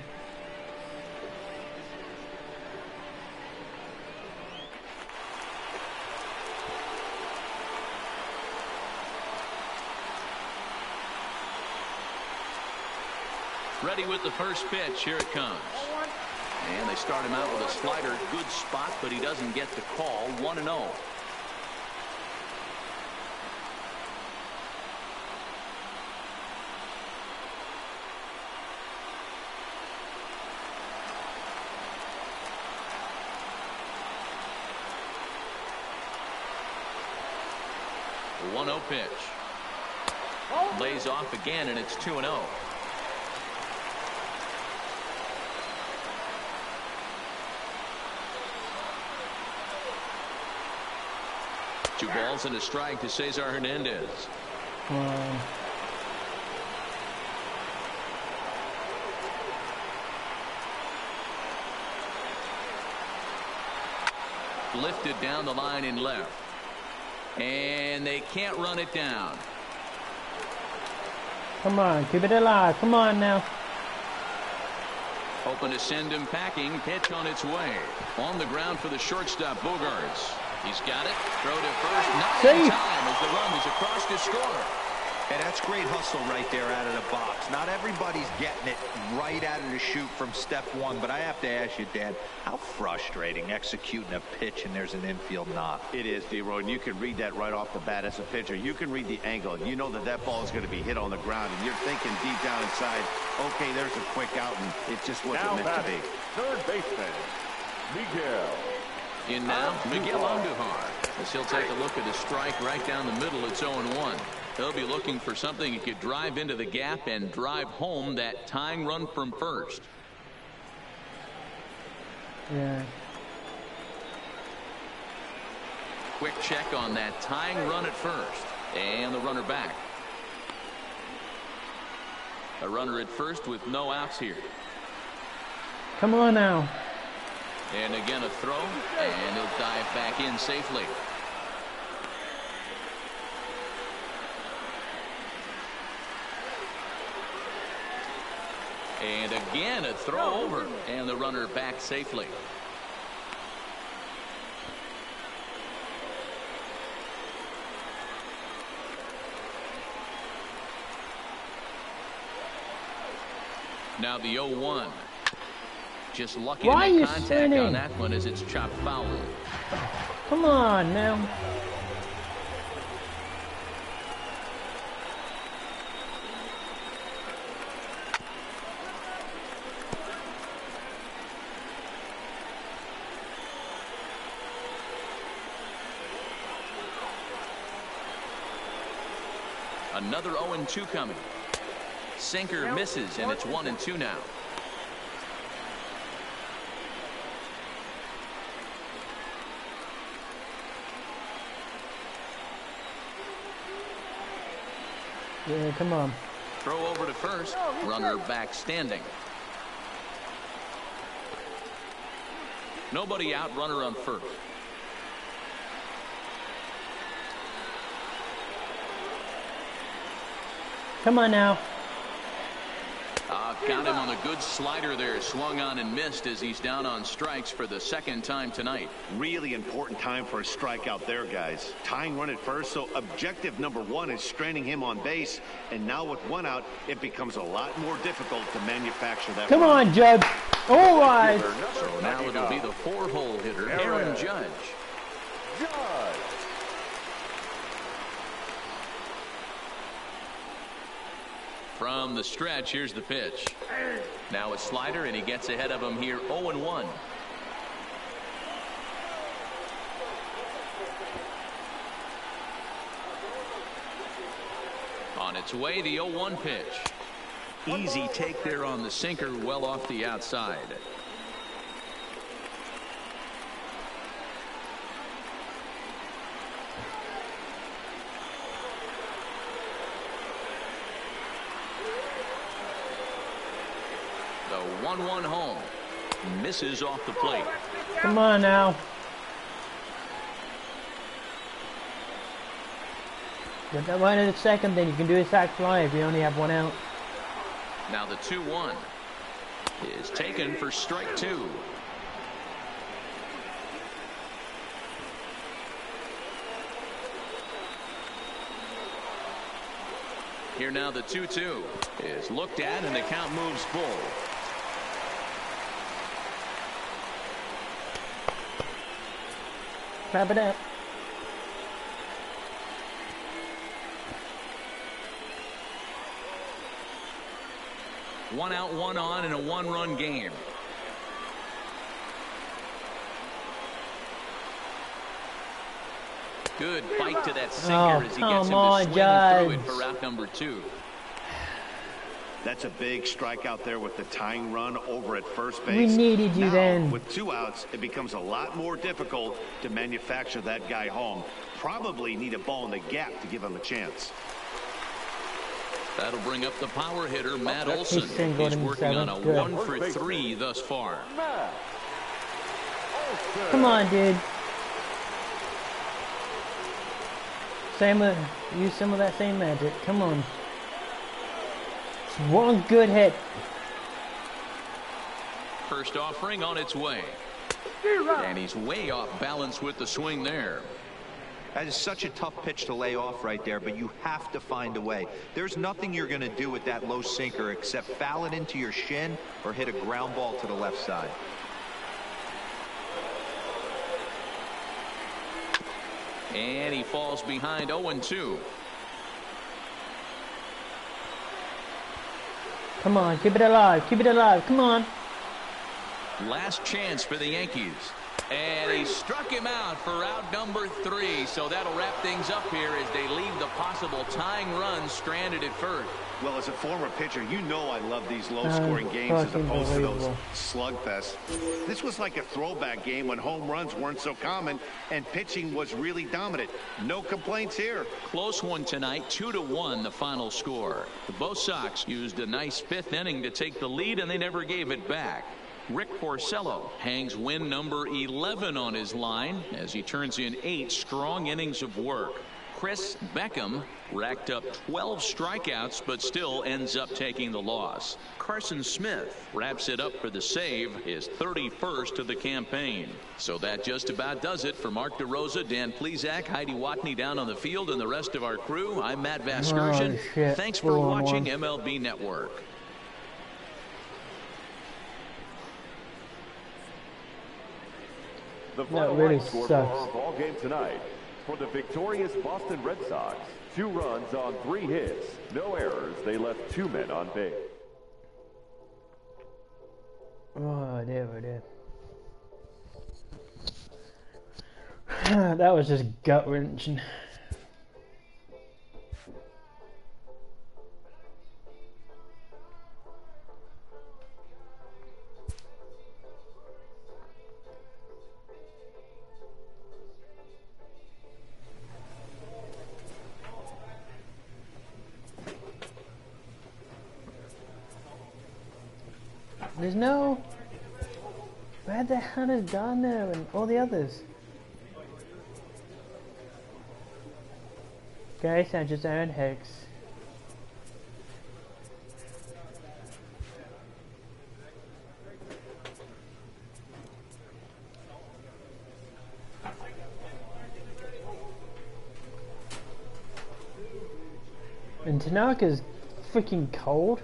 Ready with the first pitch. Here it comes. And they start him out with a slider. Good spot, but he doesn't get the call. 1-0. The 1-0 pitch. Lays off again, and it's 2-0. Two balls and a strike to Cesar Hernandez. Lifted down the line in left. And they can't run it down. Come on, keep it alive. Come on now. Hoping to send him packing. Pitch on its way. On the ground for the shortstop, Bogarts. He's got it. Throw to first. Not in time as the run is across to score. And that's great hustle right there out of the box. Not everybody's getting it right out of the chute from step one, but I have to ask you, Dan, how frustrating executing a pitch and there's an infield knock. It is, D-Roy, and you can read that right off the bat as a pitcher. You can read the angle, and you know that that ball is going to be hit on the ground, and you're thinking deep down inside, okay, there's a quick out, and it just wasn't meant to be. Third baseman, Miguel. In now, Miguel Andujar. As he'll take a look at a strike right down the middle. It's 0-1. He'll be looking for something he could drive into the gap and drive home that tying run from first. Yeah. Quick check on that tying run at first. And the runner back. A runner at first with no outs here. Come on now. And again a throw. And he'll dive back in safely. And again a throw over. And the runner back safely. Now the 0-1. Just lucky to make contact on that one as it's chopped foul. Come on now. Another 0-2 coming. Sinker misses, and it's 1-2 now. Yeah, come on. Throw over to first. Runner back standing. Nobody out. Runner on first. Come on now. Got him on a good slider there. Swung on and missed as he's down on strikes for the second time tonight. Really important time for a strikeout there, guys. Tying run at first, so objective number one is stranding him on base. And now with one out, it becomes a lot more difficult to manufacture that. Come on, Judge. All right. So now it'll be the 4-hole hitter, Aaron Judge. From the stretch, here's the pitch. Now a slider, and he gets ahead of him here, 0-1. On its way, the 0-1 pitch. Easy take there on the sinker, well off the outside. The 1-1 home. Misses off the plate. Come on now. Get that one in a second, then you can do a sac fly if you only have one out. Now the 2-1 is taken for strike 2. Here now the 2-2 is looked at, and the count moves full. Wrap it up. One out, one on in a one-run game. Good bite to that sinker as he gets him to swing through it for out number 2. That's a big strikeout there with the tying run over at first base. We needed you now, then. With 2 outs, it becomes a lot more difficult to manufacture that guy home. Probably need a ball in the gap to give him a chance. That'll bring up the power hitter, Matt Olson. He's working on a 1-for-3 thus far. Come on, dude. Use some of that same magic. Come on. It's one good hit. First offering on its way. And he's way off balance with the swing there. That is such a tough pitch to lay off right there, but you have to find a way. There's nothing you're going to do with that low sinker except foul it into your shin or hit a ground ball to the left side. And he falls behind 0-2. Come on, keep it alive. Keep it alive. Come on. Last chance for the Yankees. And he struck him out for out number 3. So that'll wrap things up here as they leave the possible tying run stranded at first. Well, as a former pitcher, you know I love these low-scoring games as opposed to those slugfests. This was like a throwback game when home runs weren't so common and pitching was really dominant. No complaints here. Close one tonight, 2-1 the final score. Both Sox used a nice 5th inning to take the lead, and they never gave it back. Rick Porcello hangs win number 11 on his line as he turns in 8 strong innings of work. Chris Beckham racked up 12 strikeouts but still ends up taking the loss. Carson Smith wraps it up for the save, his 31st of the campaign. So that just about does it for Mark DeRosa, Dan Plesac, Heidi Watney down on the field, and the rest of our crew. I'm Matt Vasgersian. Thanks for watching MLB Network. The final really score for our ball game tonight. For the victorious Boston Red Sox, 2 runs on 3 hits, no errors. They left 2 men on base. Oh, there we go. That was just gut-wrenching. There's no... Where the hell is Garner and all the others? Gary Sanchez, Aaron Hicks. And Tanaka's freaking cold.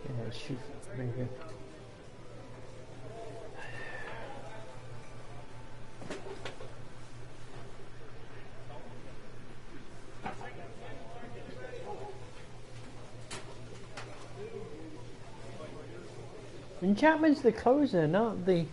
Yeah, shoot. Very good. And Chapman's the closer, not the...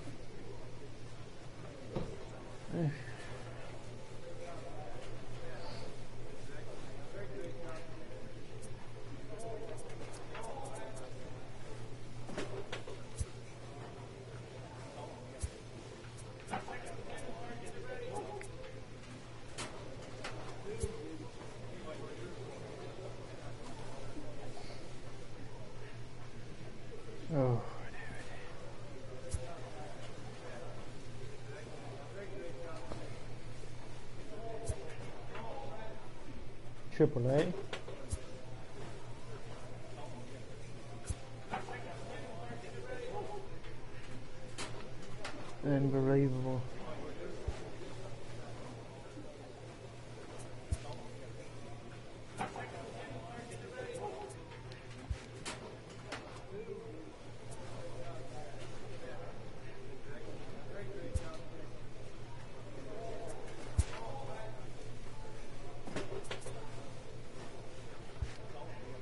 Oh. Triple A. Unbelievable.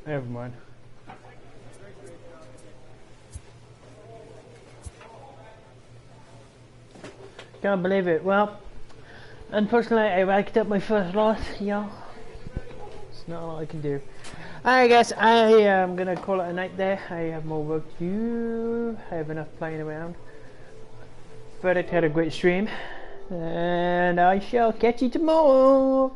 Never mind. Can't believe it. Well, unfortunately, I racked up my first loss, y'all. It's not a lot I can do. Alright, guys, I am gonna call it a night there. I have more work to do. I have enough playing around. Verdict had a great stream, and I shall catch you tomorrow.